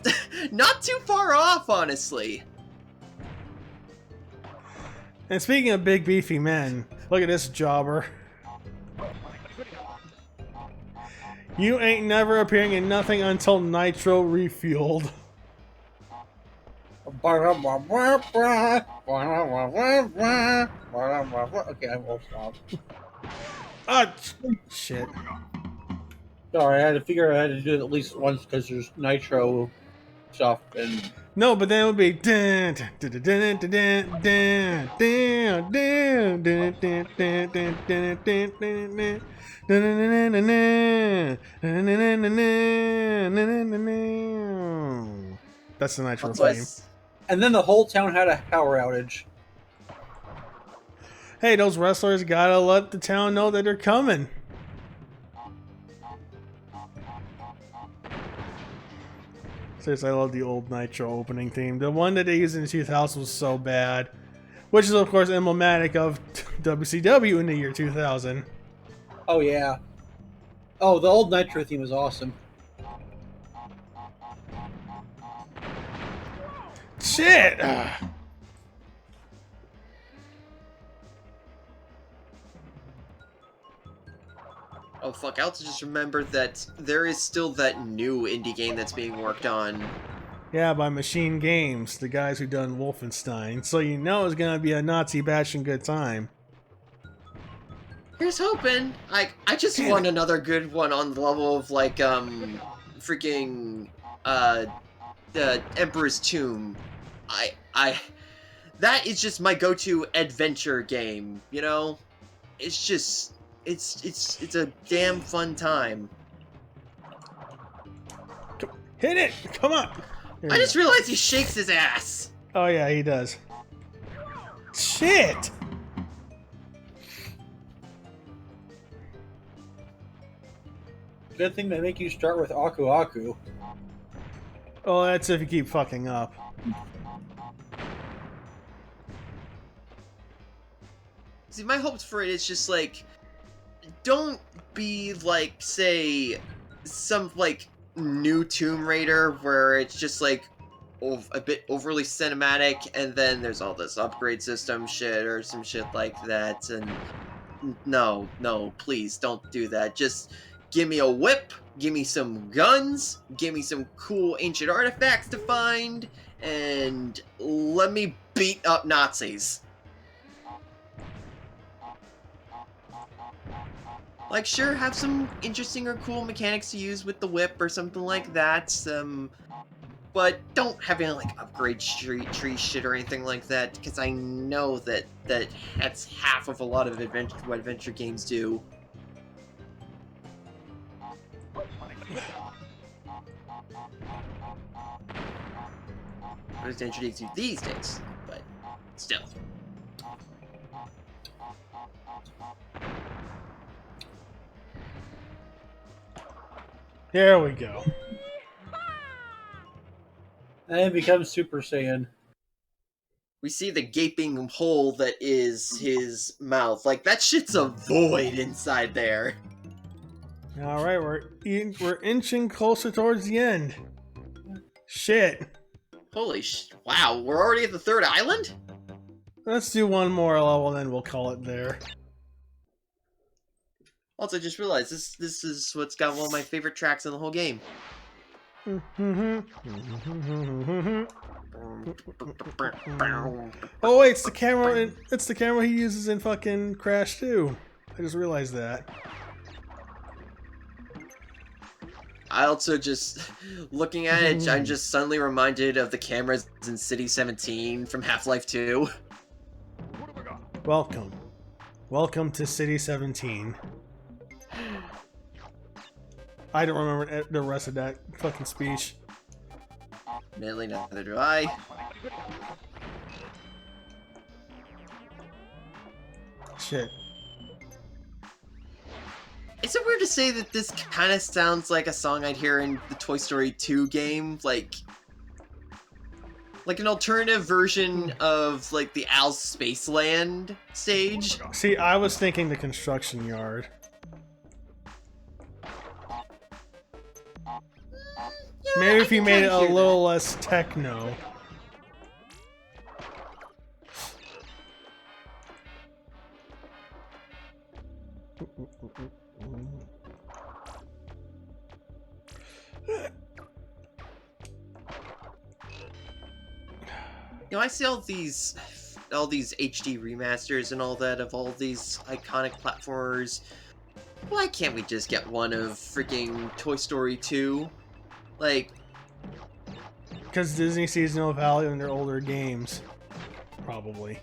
not too far off, honestly. And speaking of big beefy men, look at this jobber. You ain't never appearing in nothing until Nitro refueled. Okay, I will stop. Ah, shit. Sorry, I had to figure out how to do it at least once because there's Nitro stuff and. No, but then it would be dun, dun, dun, dun, dun, dun, dun, dun, dun, dun, dun, dun, dun, dun, dun, dun, dun. That's the Nitro theme. And then the whole town had a power outage. Hey, those wrestlers gotta let the town know that they're coming. Seriously, I love the old Nitro opening theme. The one that they used in 2000 was so bad. Which is, of course, emblematic of WCW in the year 2000. Oh, yeah. Oh, the old Nitro theme was awesome. Shit! Oh fuck, I also just remembered that there is still that new indie game that's being worked on. Yeah, by Machine Games, the guys who done Wolfenstein. So you know it's gonna be a Nazi bashing good time. Here's hoping. I just want another good one on the level of like freaking the Emperor's Tomb. That is just my go-to adventure game, you know? It's just it's a damn fun time. Hit it! Come on! I just realized he shakes his ass. Oh yeah, he does. Shit! Good thing they make you start with Aku Aku. Oh, that's if you keep fucking up. See, my hopes for it is just like, don't be like, say, some like new Tomb Raider where it's just like a bit overly cinematic, and then there's all this upgrade system shit or some shit like that. And no, please don't do that. Just give me a whip, give me some guns, give me some cool ancient artifacts to find, and let me beat up Nazis. Like, sure, have some interesting or cool mechanics to use with the whip or something like that, but don't have any, like, upgrade tree shit or anything like that, because I know that's half of a lot of what adventure games do. What is adventure games do these days, but still. There we go. And it becomes Super Saiyan. We see the gaping hole that is his mouth. Like, that shit's a void inside there. All right, we're inching closer towards the end. Shit. Holy wow, we're already at the third island? Let's do one more level, then we'll call it there. Also, I just realized this is what's got one of my favorite tracks in the whole game. Oh wait, it's the camera. It's the camera he uses in fucking Crash 2. I just realized that. I also just looking at it, I'm just suddenly reminded of the cameras in City 17 from Half-Life 2. Welcome to City 17. I don't remember the rest of that fucking speech. Admittedly, neither do I. Shit. Is it weird to say that this kind of sounds like a song I'd hear in the Toy Story 2 game? Like an alternative version of, like, the Al's Spaceland stage? See, I was thinking the construction yard. Maybe if you made it a little less techno. You know, I see all these HD remasters and all that of all these iconic platformers. Why can't we just get one of freaking Toy Story 2? Like, Because Disney sees no value in their older games. Probably.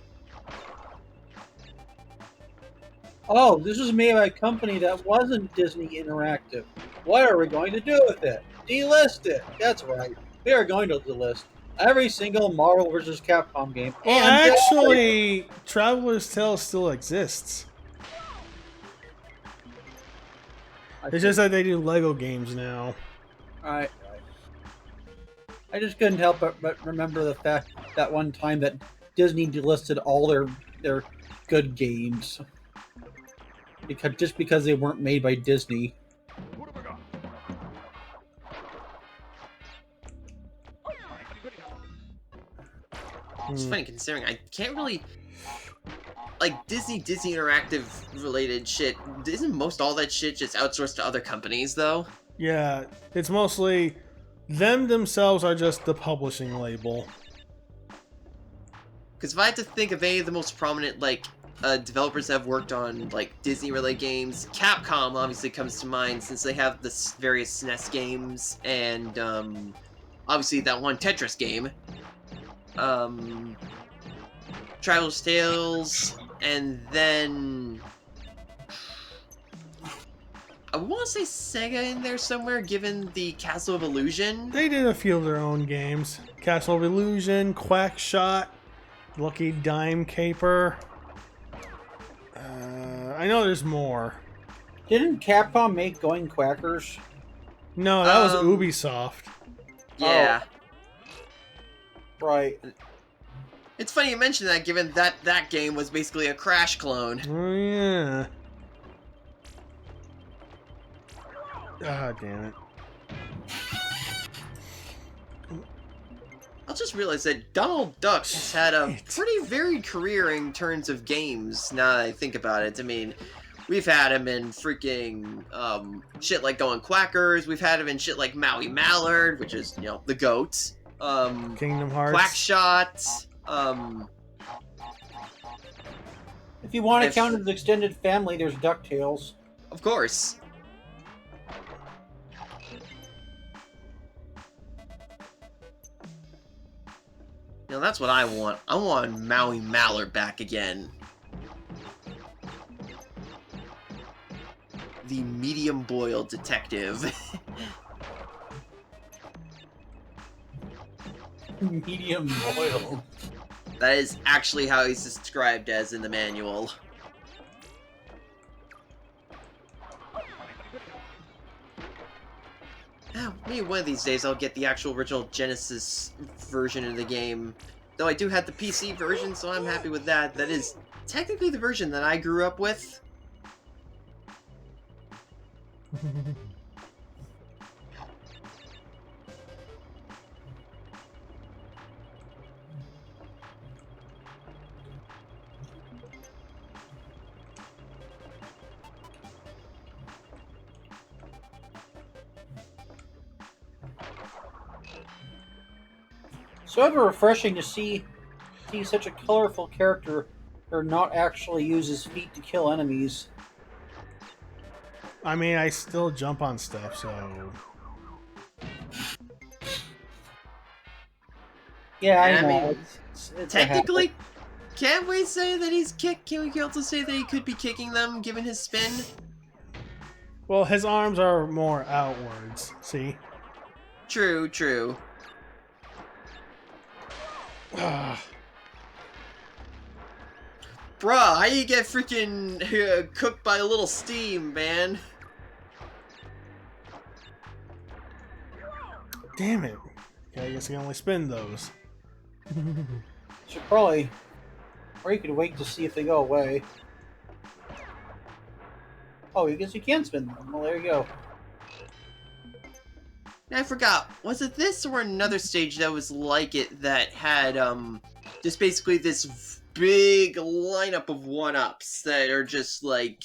Oh, this was made by a company that wasn't Disney Interactive. What are we going to do with it? Delist it. That's right. We are going to delist every single Marvel vs. Capcom game. Well, and actually, Traveler's Tale still exists. It's just that they do Lego games now. Right. I just couldn't help but remember the fact that one time that Disney delisted all their good games. Because they weren't made by Disney. it's funny considering I can't really... Like, Disney Interactive related shit, isn't most all that shit just outsourced to other companies, though? Yeah, it's mostly them themselves are just the publishing label. Because if I had to think of any of the most prominent, like, developers that have worked on, like, Disney-related games, Capcom obviously comes to mind since they have the various SNES games and, obviously that one Tetris game. Traveler's Tales, and then... I want to say Sega in there somewhere, given the Castle of Illusion. They did a few of their own games. Castle of Illusion, Quackshot, Lucky Dime Caper. I know there's more. Didn't Capcom make Going Quackers? No, that was Ubisoft. Yeah. Right. It's funny you mention that, given that that game was basically a Crash clone. Oh, yeah. Ah, damn it. I just realized that Donald Duck has had a pretty varied career in terms of games, now that I think about it. I mean, we've had him in freaking shit like Going Quackers, we've had him in shit like Maui Mallard, which is, you know, the GOAT. Kingdom Hearts. Quackshot. If you want to count his extended family, there's DuckTales. Of course. You know, that's what I want. I want Maui Mallard back again. The medium-boiled detective. Medium boiled. That is actually how he's described as in the manual. Maybe one of these days I'll get the actual original Genesis version of the game. Though I do have the PC version, so I'm happy with that. That is technically the version that I grew up with. So ever refreshing to see such a colorful character or not actually use his feet to kill enemies. I mean, I still jump on stuff, so... Yeah, And I I know. mean, It's a habit. technically, can we say that he's kick? Can we also say that he could be kicking them given his spin? Well, his arms are more outwards. See? True, true. Ah, Bruh, how you get freaking cooked by a little steam, man? damn it. Okay, I guess I can only spin those. Should probably, or you could wait to see if they go away. Oh, I guess you can spin them. Well, there you go. I forgot. Was it this or another stage that was like it that had just basically this big lineup of one-ups that are just like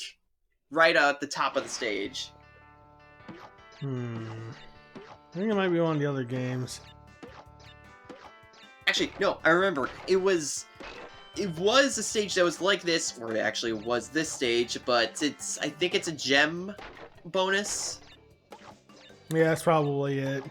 right at the top of the stage? I think it might be one of the other games. Actually, no, I remember. It was a stage that was like this, or it actually was this stage, but I think it's a gem bonus. Yeah, that's probably it.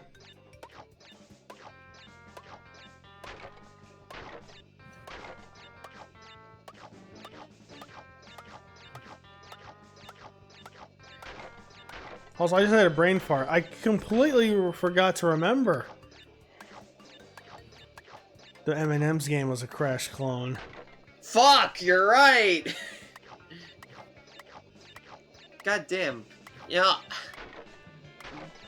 Also, I just had a brain fart. I completely forgot to remember. The M&M's game was a Crash clone. Fuck, you're right! God damn. You know,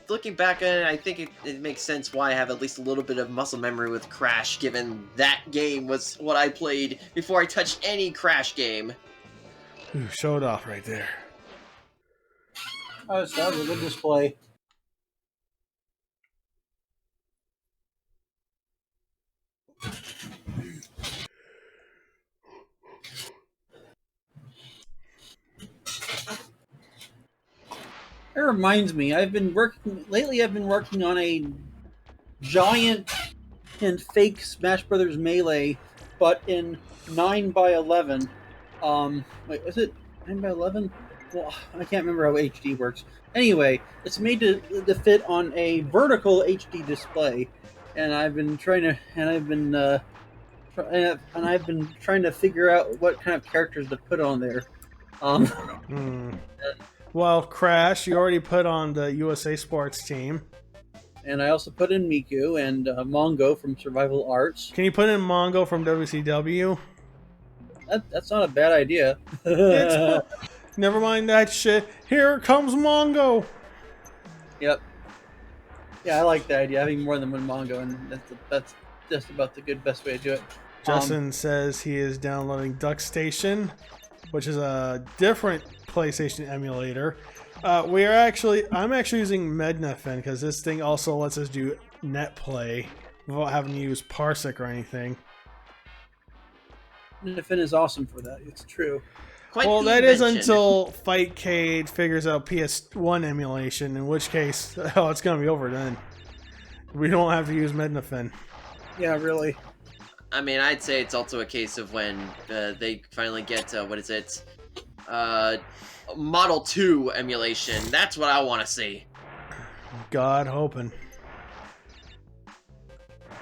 looking back at it, I think it makes sense why I have at least a little bit of muscle memory with Crash, given that game was what I played before I touched any Crash game. Ooh, showed off right there. Oh, so that was a good display. That reminds me, I've been working on a giant and fake Smash Brothers Melee, but in 9x11. Wait, is it 9x11? Well, I can't remember how HD works. Anyway, it's made to fit on a vertical HD display, and I've been trying to figure out what kind of characters to put on there. Well, Crash, you already put on the USA Sports team. And I also put in Miku and Mongo from Survival Arts. Can you put in Mongo from WCW? That's not a bad idea. Never mind that shit. Here comes Mongo. Yep. Yeah, I like the idea. Having more than one Mongo, and that's just about the best way to do it. Justin says he is downloading Duck Station, which is a different PlayStation emulator. I'm actually using Mednafen because this thing also lets us do net play without having to use Parsec or anything. Mednafen is awesome for that. It's true. Quite Well, the that is invention. until Fightcade figures out PS1 emulation, in which case, oh, it's gonna be over then. We don't have to use Mednafen. Yeah, really. I mean, I'd say it's also a case of when they finally get, Model 2 emulation. That's what I want to see. God hoping.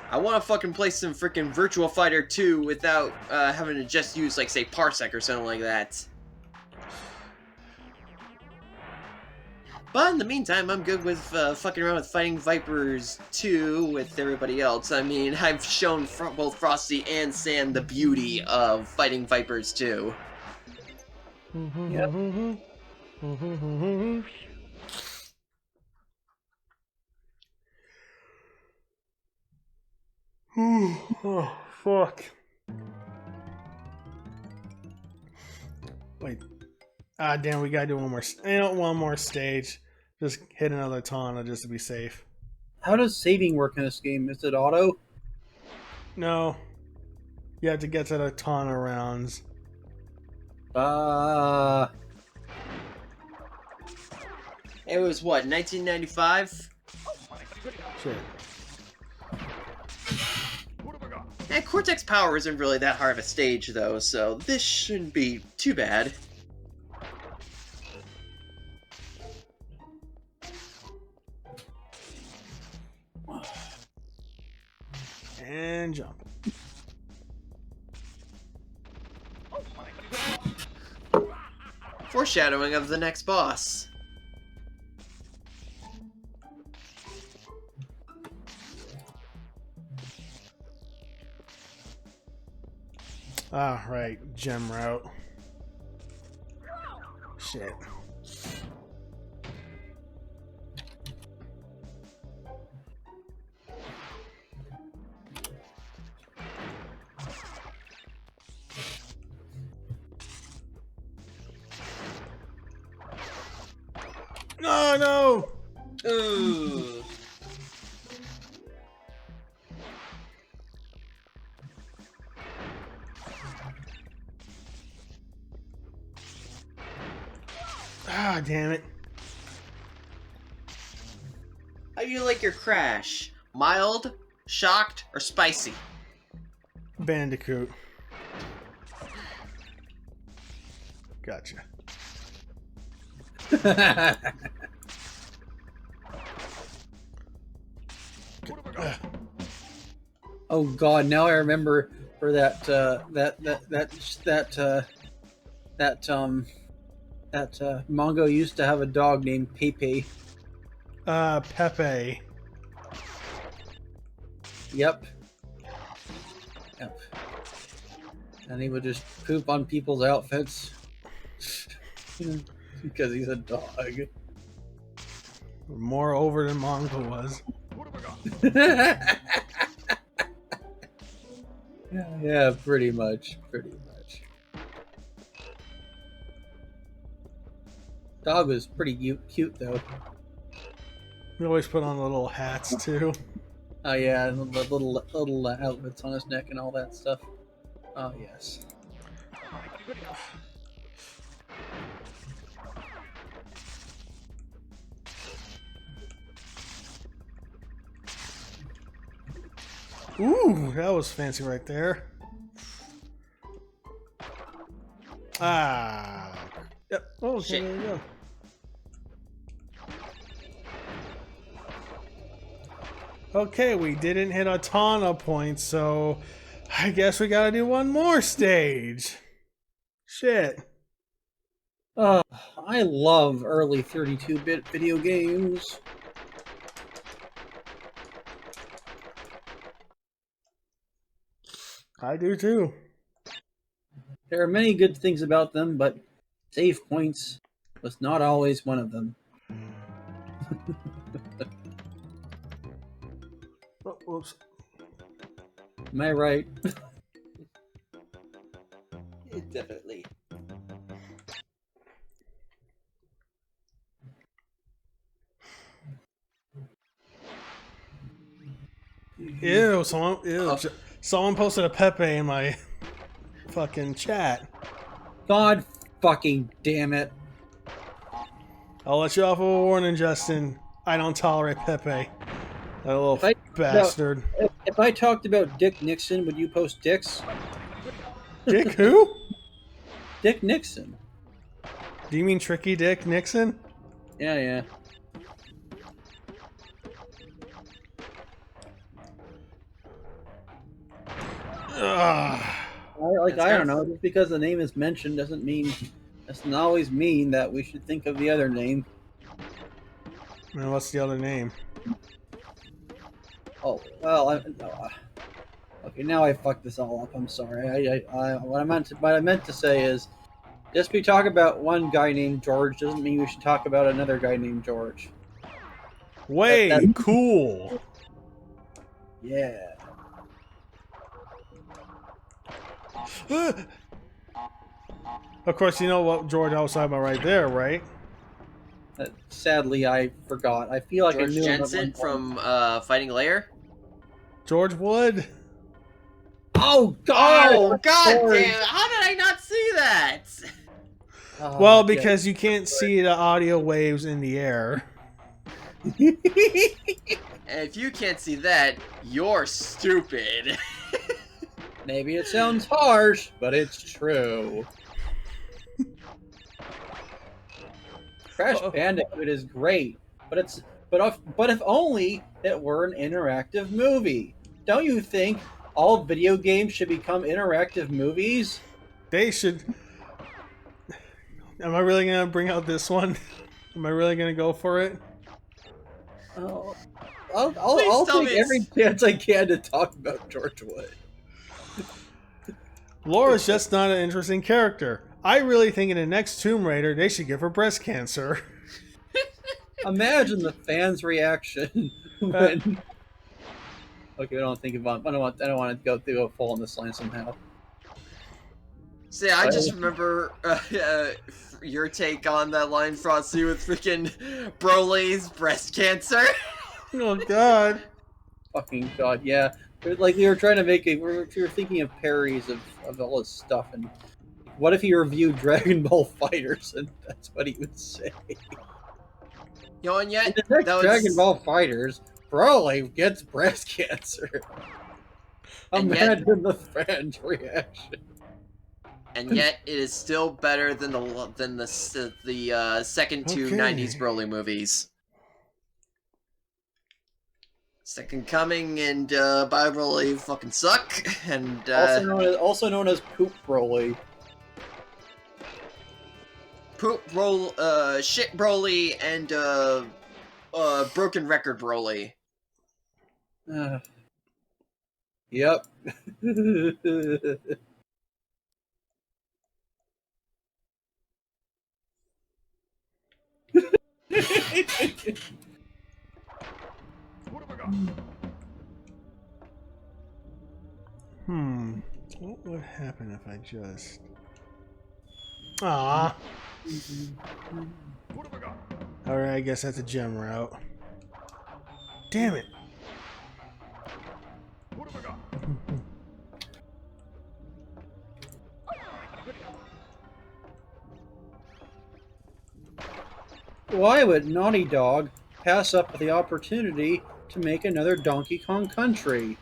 I want to fucking play some freaking Virtua Fighter 2 without having to just use, like, say, Parsec or something like that. But in the meantime, I'm good with fucking around with Fighting Vipers 2 with everybody else. I mean, I've shown both Frosty and Sam the beauty of Fighting Vipers 2. Yep. Oh, fuck. Wait. Ah, damn, we gotta do one more stage. Just hit another Tana just to be safe. How does saving work in this game? Is it auto? No. You have to get to the Tana rounds. It was, what, 1995? Shit. And Cortex Power isn't really that hard of a stage, though, so this shouldn't be too bad. And jump. Foreshadowing of the next boss. Ah, right. Gem route. Shit. No, no! Ooh. Ah, damn it. How do you like your crash? Mild, shocked, or spicy? Bandicoot. Gotcha. Oh God! Now I remember for that Mongo used to have a dog named Pepe. Pepe. Yep. Yep. And he would just poop on people's outfits because he's a dog. More over than Mongo was. Yeah, pretty much. Pretty much. Dog was pretty cute though. We always put on the little hats too. Oh yeah, and the little outfits on his neck and all that stuff. Oh yes. Ooh, that was fancy right there. Ah. Yep. Oh, Shit. there you go. Okay, we didn't hit a ton of points, so I guess we gotta do one more stage. Shit. I love early 32-bit video games. I do too. There are many good things about them, but save points was not always one of them. Oh, whoops. Am I right? Definitely. Ew, someone posted a Pepe in my fucking chat. God fucking damn it. I'll let you off of a warning, Justin. I don't tolerate Pepe. That little If I- bastard. If I talked about Dick Nixon, would you post dicks? Dick who? Dick Nixon. Do you mean Tricky Dick Nixon? Yeah, yeah. Ugh. I don't know. Just because the name is mentioned doesn't always mean that we should think of the other name. Man, what's the other name? Oh well. Okay, now I fucked this all up. I'm sorry. What I meant to say is, just we talk about one guy named George doesn't mean we should talk about another guy named George. Way cool. Yeah. Of course, you know what George I was talking about right there, right? Sadly, I forgot. I feel like George I knew him at Jensen one point. from Fighting Lair. George Wood. Oh God! Oh God George. damn! How did I not see that? Oh, Well, yeah. because you can't see the audio waves in the air. And if you can't see that, you're stupid. Maybe it sounds harsh, but it's true. Crash Bandicoot is great, but if only it were an interactive movie. don't you think all video games should become interactive movies? They should. Am I really gonna bring out this one? Am I really gonna go for it? I'll Please tell take me every it's- chance I can to talk about George Wood. Laura's just not an interesting character. I really think in the next Tomb Raider they should give her breast cancer. Imagine the fans' reaction when. Okay, I don't think about. I don't want to go through a full on this line somehow. See, I just remember your take on that line, Frosty, with freaking Broly's breast cancer. Oh God! Fucking god, yeah. Like we were trying to make we were thinking of parodies of all this stuff, and what if he reviewed Dragon Ball Fighters, and that's what he would say. You know, and In yet, the next that was... Dragon Ball Fighters, Broly gets breast cancer. And yet- Imagine the fans' reaction. And yet, it is still better than the second two Okay. 90s Broly movies. Second Coming and Bye Broly fucking suck, and Also known as Poop Broly. Shit Broly and Broken Record Broly. Yep. What would happen if I just... Ah. Alright, I guess that's a gem route. Damn it. Why would Naughty Dog pass up the opportunity to make another Donkey Kong Country?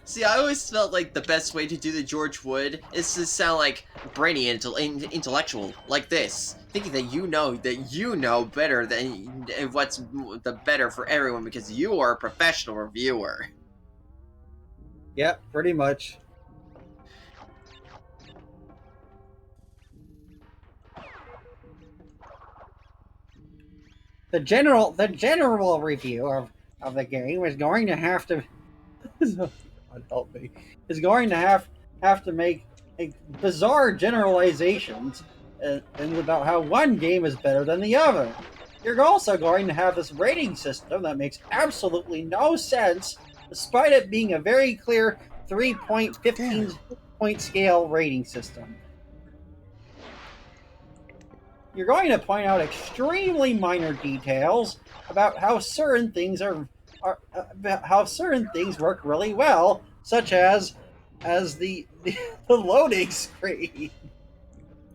See, I always felt like the best way to do the George Wood is to sound like brainy and intellectual, like this. Thinking that you know better than what's the better for everyone because you are a professional reviewer. Yeah, pretty much. The general review of the game is going to have to God help me. Is going to have to make bizarre generalizations and about how one game is better than the other. You're also going to have this rating system that makes absolutely no sense, despite it being a very clear 3.15 point scale rating system. You're going to point out extremely minor details about how certain things how certain things work really well, such as the loading screen.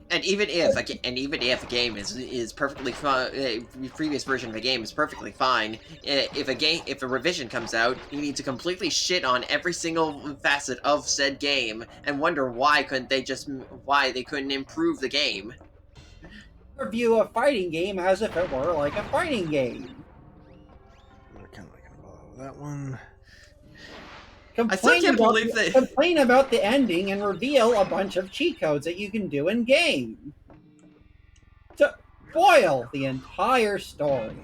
And even if a game is perfectly fine, a previous version of a game is perfectly fine. If a revision comes out, you need to completely shit on every single facet of said game and wonder why they couldn't improve the game. Review a fighting game as if it were like a fighting game. I kind of like that one. Complain about the ending and reveal a bunch of cheat codes that you can do in game to spoil the entire story.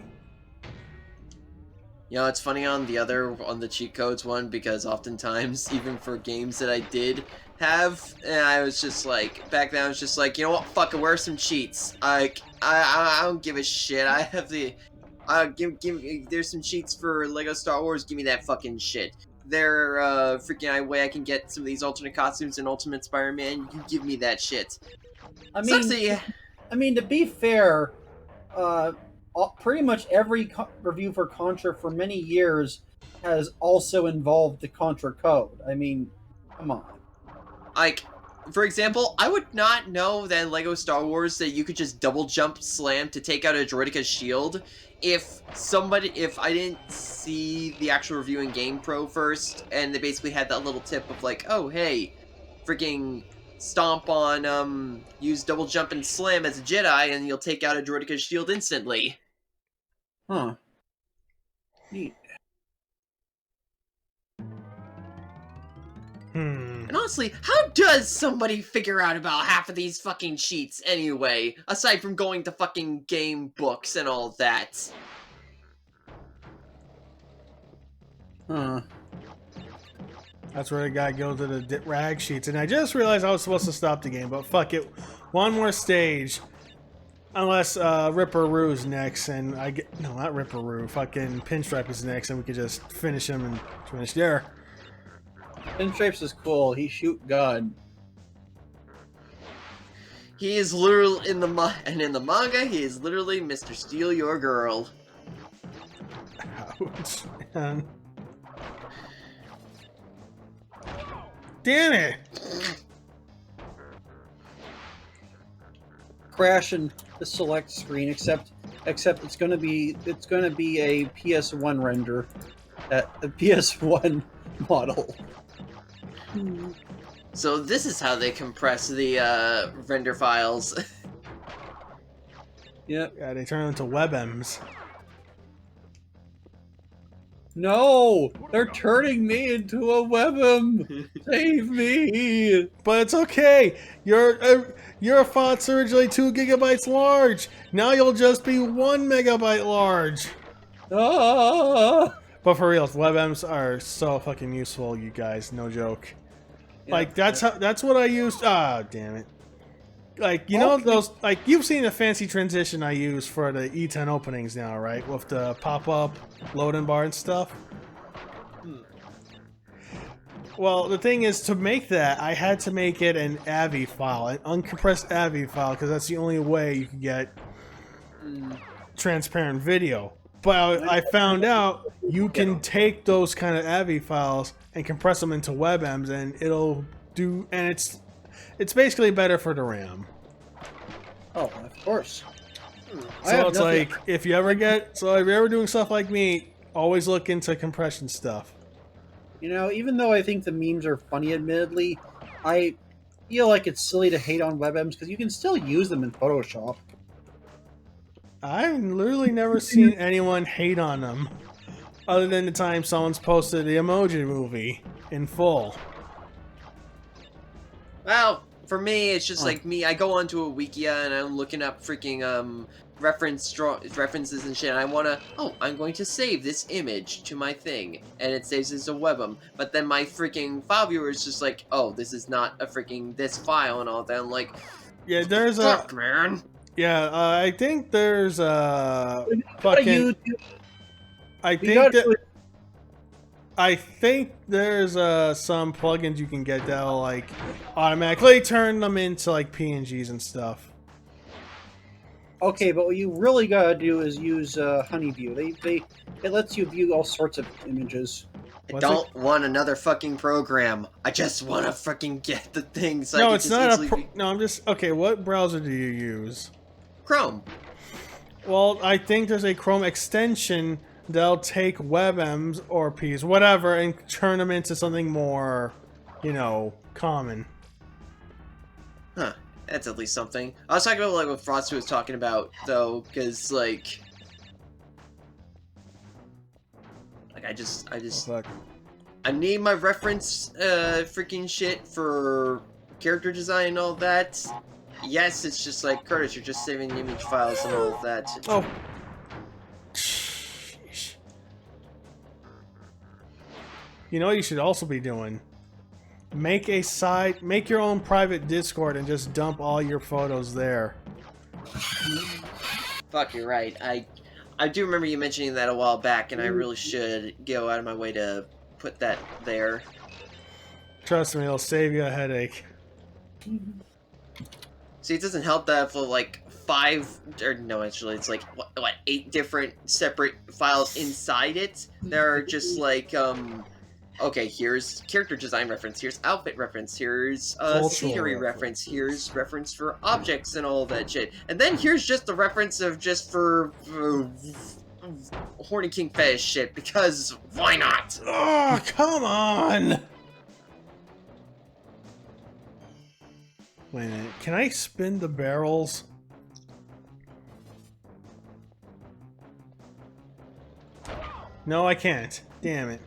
You know, it's funny on the cheat codes one because oftentimes, even for games that I did have, I was just like, back then I was just like, you know what, fuck it, where are some cheats? I don't give a shit. I have the, there's some cheats for Lego Star Wars. Give me that fucking shit. There, freaking way I can get some of these alternate costumes in Ultimate Spider-Man. You give me that shit. I mean, to be fair, pretty much every review for Contra for many years has also involved the Contra code. I mean, come on. Like, for example, I would not know that in Lego Star Wars that you could just double jump slam to take out a Droideca's shield if I didn't see the actual review in GamePro first, and they basically had that little tip of like, oh hey, freaking stomp on, use double jump and slam as a Jedi, and you'll take out a Droidekas shield instantly. Huh. Neat. And honestly, how does somebody figure out about half of these fucking cheats anyway? Aside from going to fucking game books and all that. Huh. That's where I gotta go to the rag sheets. And I just realized I was supposed to stop the game, but fuck it. One more stage. Unless Ripperoo's next, and I get... No, not Ripperoo. Fucking Pinstripe is next, and we could just finish him and finish there. Pinstripes is cool. He shoot God. He is literally in the manga, he is literally Mr. Steal Your Girl. Ouch, man. Damn it! Crash in the select screen, except it's gonna be a PS1 render, a PS1 model. So this is how they compress the render files. Yep. Yeah, they turn into WebMs. No, they're turning me into a WebM. Save me! But it's okay. Your font's originally 2 gigabytes large. Now you'll just be 1 megabyte large. Ah! But for real, WebMs are so fucking useful, you guys. No joke. Yeah, Like that's what I used. Ah, damn it. Like know those, like you've seen the fancy transition I use for the E10 openings now, right? With the pop-up loading bar and stuff. Well, the thing is, to make that, I had to make it an AVI file, an uncompressed AVI file, because that's the only way you can get transparent video. But I found out you can take those kind of AVI files and compress them into WebMs, and it'll do. And it's basically better for the RAM. Oh, of course. So it's like if you're ever doing stuff like me, always look into compression stuff. You know, even though I think the memes are funny, admittedly, I feel like it's silly to hate on WebMs because you can still use them in Photoshop. I've literally never seen anyone hate on them, other than the time someone's posted the Emoji Movie in full. Well, for me, it's just like me. I go onto a Wikia and I'm looking up freaking references and shit. And I wanna, I'm going to save this image to my thing, and it saves as a WebM. But then my freaking file viewer is just like, oh, this is not a freaking this file and all that. I'm like, yeah, there's fuck, man. Yeah, I think there's Fucking. I think there's some plugins you can get that'll like automatically turn them into like PNGs and stuff. Okay, but what you really gotta do is use Honeyview. It lets you view all sorts of images. I don't want another fucking program. I just want to freaking get the thing. So No, it's not no, I'm just okay. What browser do you use? Chrome. Well, I think there's a Chrome extension that'll take WebMs or Ps, whatever, and turn them into something more, common. Huh. That's at least something. I was talking about like what Frosty was talking about though, because like I need my reference freaking shit for character design and all that. Yes, it's just like, Curtis, you're just saving image files and all of that. Oh. You know what you should also be doing? Make your own private Discord and just dump all your photos there. Fuck, you're right. I do remember you mentioning that a while back, and I really should go out of my way to put that there. Trust me, it'll save you a headache. See, it doesn't help that for like 8 different separate files inside it. There are just like, okay, here's character design reference, here's outfit reference, here's scenery reference, here's reference for objects and all that shit. And then here's just the reference of just for Horny King Fetish shit, because why not? Oh, come on! Wait a minute. Can I spin the barrels? No, I can't. Damn it.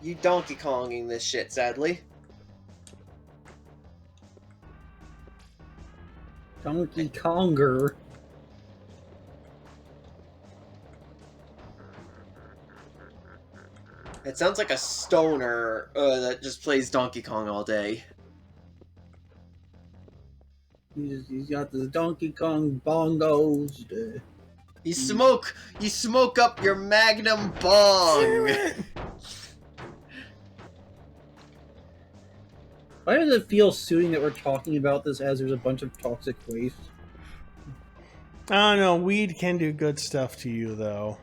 You Donkey Konging this shit, sadly. Donkey Konger. It sounds like a stoner that just plays Donkey Kong all day. He's got the Donkey Kong bongos. You smoke up your Magnum bong. Why does it feel suiting that we're talking about this as there's a bunch of toxic waste? I don't know. Weed can do good stuff to you, though.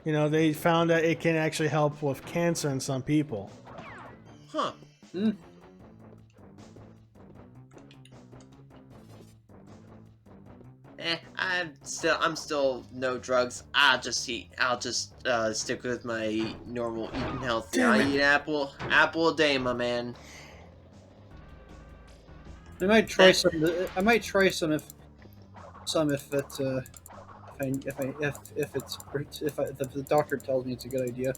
You know, they found that it can actually help with cancer in some people. Huh. I'm still no drugs. I'll just stick with my normal eating healthy. I eat apple a day, my man. I might try some. I might try some if the doctor tells me it's a good idea.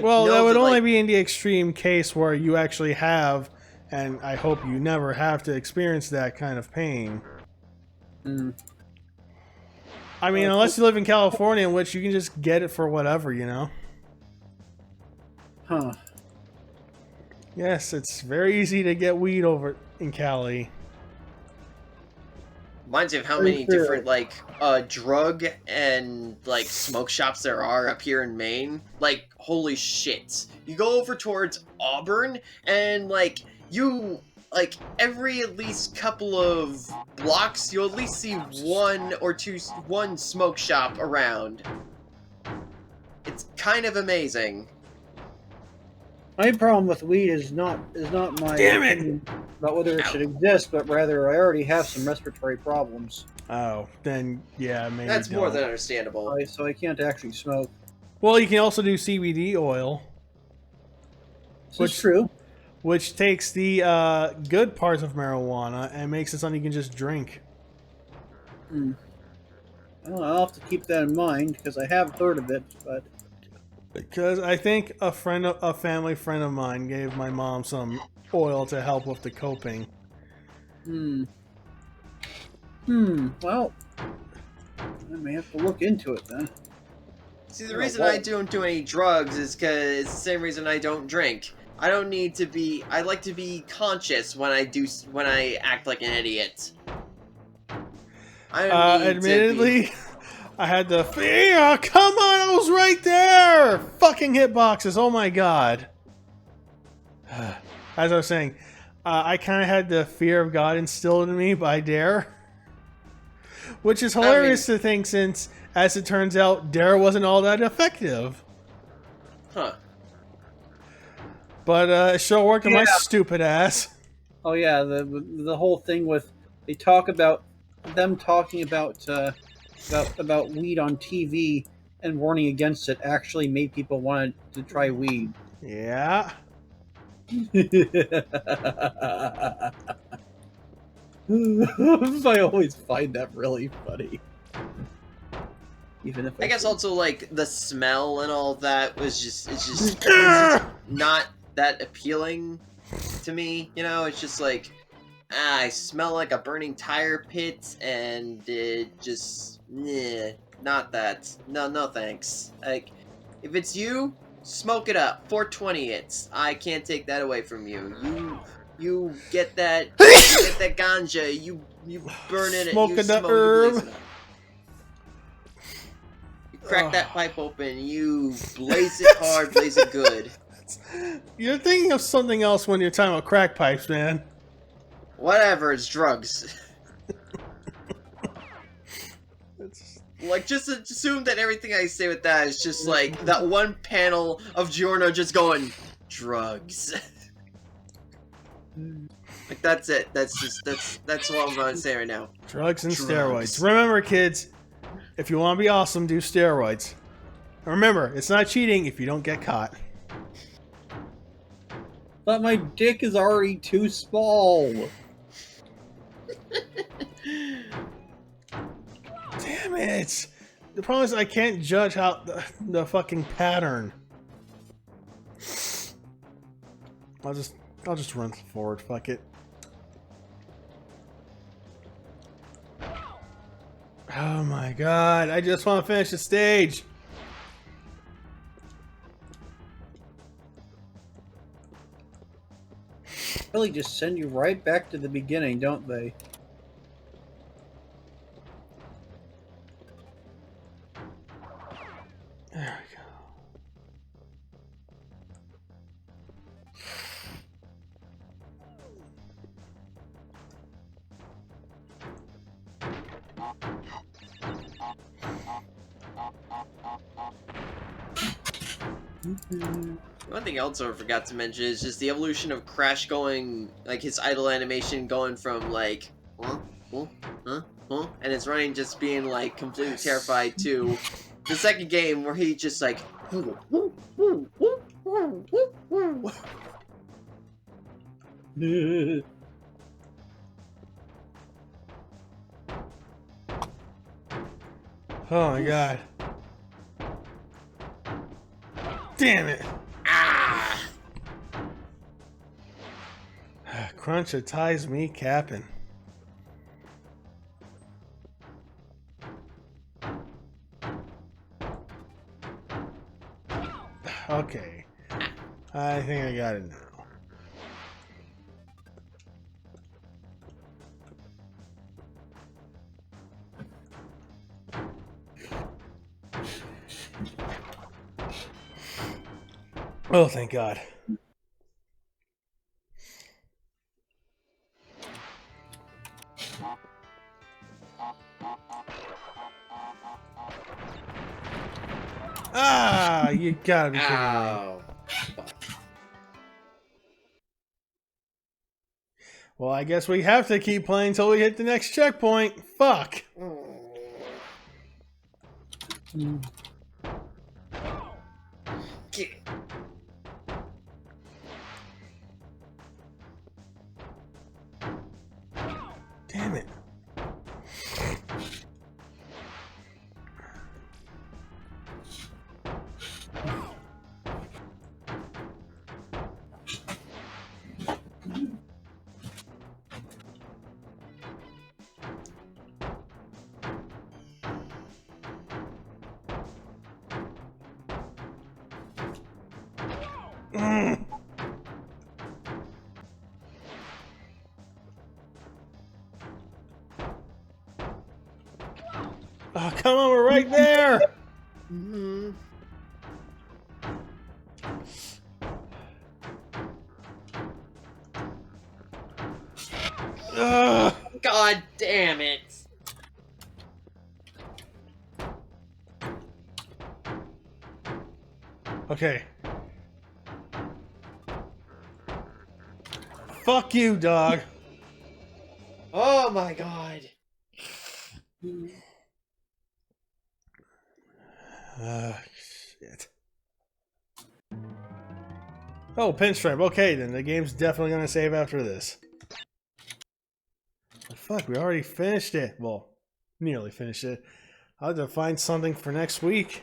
Well, that would only be in the extreme case where you actually have, and I hope you never have to experience that kind of pain. I mean, unless you live in California, in which you can just get it for whatever, you know? Huh. Yes, it's very easy to get weed over in Cali. Reminds me of how many different, like, drug and, like, smoke shops there are up here in Maine. Like, holy shit. You go over towards Auburn, and, like, every at least couple of blocks, you'll at least see one smoke shop around. It's kind of amazing. My problem with weed is not my opinion about whether it should exist, but rather I already have some respiratory problems. Oh, then yeah, maybe That's more than understandable. So I can't actually smoke. Well, you can also do CBD oil. Which is true. Which takes the good parts of marijuana and makes it something you can just drink. Well, I'll have to keep that in mind because I have heard of it, but because I think a family friend of mine gave my mom some oil to help with the coping. Well, I may have to look into it then. See, the reason I don't do any drugs is because it's the same reason I don't drink. I don't need to be. I like to be conscious when I act like an idiot. I don't need admittedly, to be... I had the fear. Come on, I was right there. Fucking hitboxes. Oh my god. As I was saying, I kind of had the fear of God instilled in me by Dare, which is hilarious to think since, as it turns out, Dare wasn't all that effective. Huh. But it sure worked on my stupid ass. Oh yeah, the whole thing with they talk about them talking about weed on TV and warning against it actually made people want to try weed. Yeah. I always find that really funny. Even if I guess also like the smell and all that was just not that appealing to me. You know, it's just like I smell like a burning tire pit, and it just not that. No thanks. Like if it's you, smoke it up. 420 it. I can't take that away from you. You get that ganja. You burn it. Smoking the herb. Crack that pipe open, you blaze it hard, blaze it good. You're thinking of something else when you're talking about crack pipes, man. Whatever, it's drugs. Like, just assume that everything I say with that is just like that one panel of Giorno just going, drugs. Like, that's it. That's what I'm going to say right now. Drugs and steroids. Remember, kids, if you want to be awesome, do steroids. And remember, it's not cheating if you don't get caught. But my dick is already too small. Damn it! The problem is I can't judge how the fucking pattern. I'll just run forward. Fuck it. Oh my god! I just want to finish the stage. Really, just send you right back to the beginning, don't they? There we go. One thing else I forgot to mention is just the evolution of Crash going, like his idle animation going from like, and his running just being like completely terrified to the second game where he just like, Oh my god. Damn it. ah! Crunch it ties me capping. Okay. I think I got it now. Oh, thank God. Ah, you gotta be kidding me. Ow. Well, I guess we have to keep playing until we hit the next checkpoint. Fuck. Damn it. Mm. Oh, come on, we're right there. Mhm. Ugh. God damn it. Okay. Fuck you, dog. Oh my god. Shit. Oh, pinstripe. Okay, then the game's definitely gonna save after this. But fuck, we already finished it. Well, nearly finished it. I'll have to find something for next week.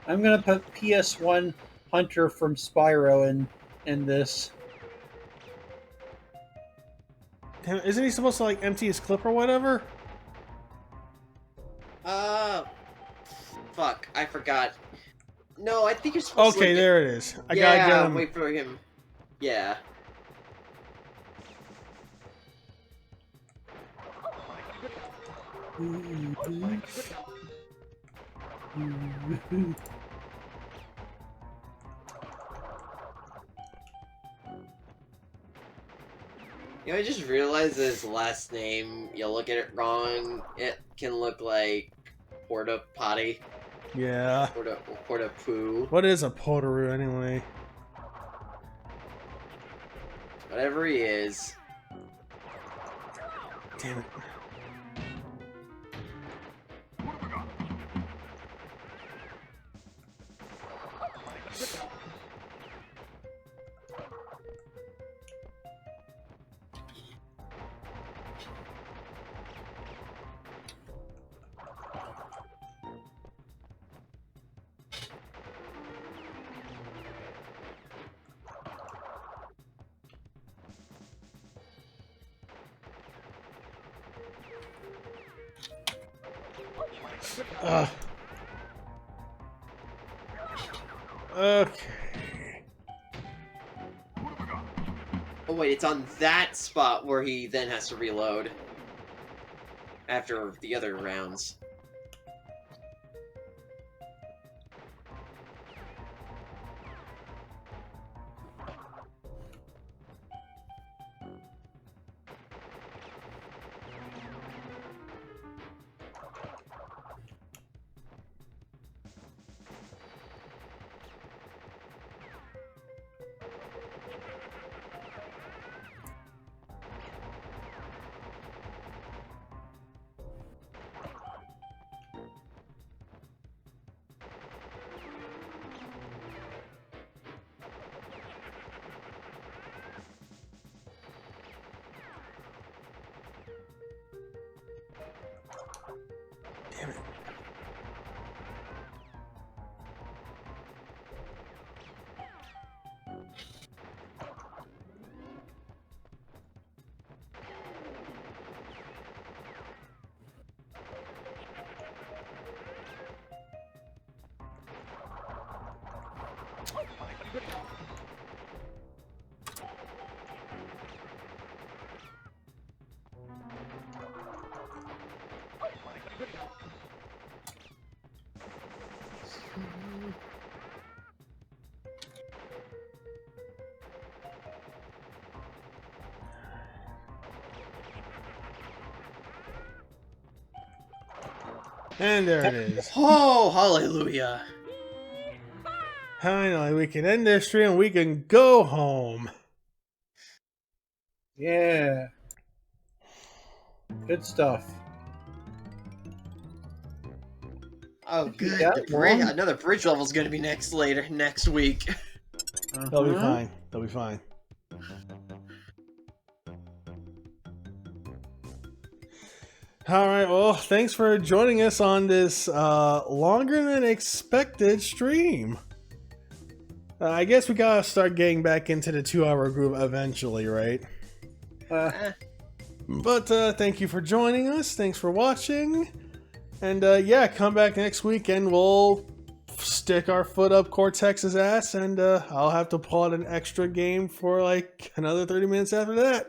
I'm gonna put PS1 Hunter from Spyro in this. Damn, isn't he supposed to like empty his clip or whatever? Fuck, I forgot. No, I think you're supposed to Okay, like, there it is. I yeah, gotta get him. wait for him. Yeah. You know, I just realized that his last name, you look at it wrong, it can look like Porta Potty. Yeah. Porta poo. What is a Portaroo anyway? Whatever he is. Damn it. Ugh. Okay. Oh wait, it's on that spot where he then has to reload. After the other rounds. Damn it. And there it is. Oh, hallelujah. Finally, we can end this stream and we can go home. Yeah. Good stuff. Oh, good. Yeah, The bridge, well. another bridge level is going to be next week. They'll be fine. They'll be fine. All right. Well, thanks for joining us on this longer than expected stream. I guess we gotta start getting back into the 2-hour groove eventually, right? But thank you for joining us. Thanks for watching. And yeah, come back next week and we'll stick our foot up Cortex's ass, and I'll have to pull out an extra game for like another 30 minutes after that.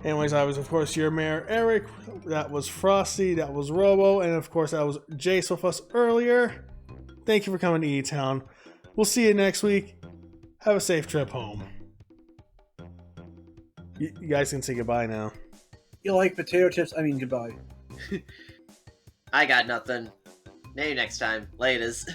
Anyways, I was, of course, your Mayor Eric. That was Frosty. That was Robo. And, of course, that was Jace with us earlier. Thank you for coming to E-Town. We'll see you next week. Have a safe trip home. You guys can say goodbye now. You like potato chips? I mean, goodbye. I got nothing. Maybe next time. Laters.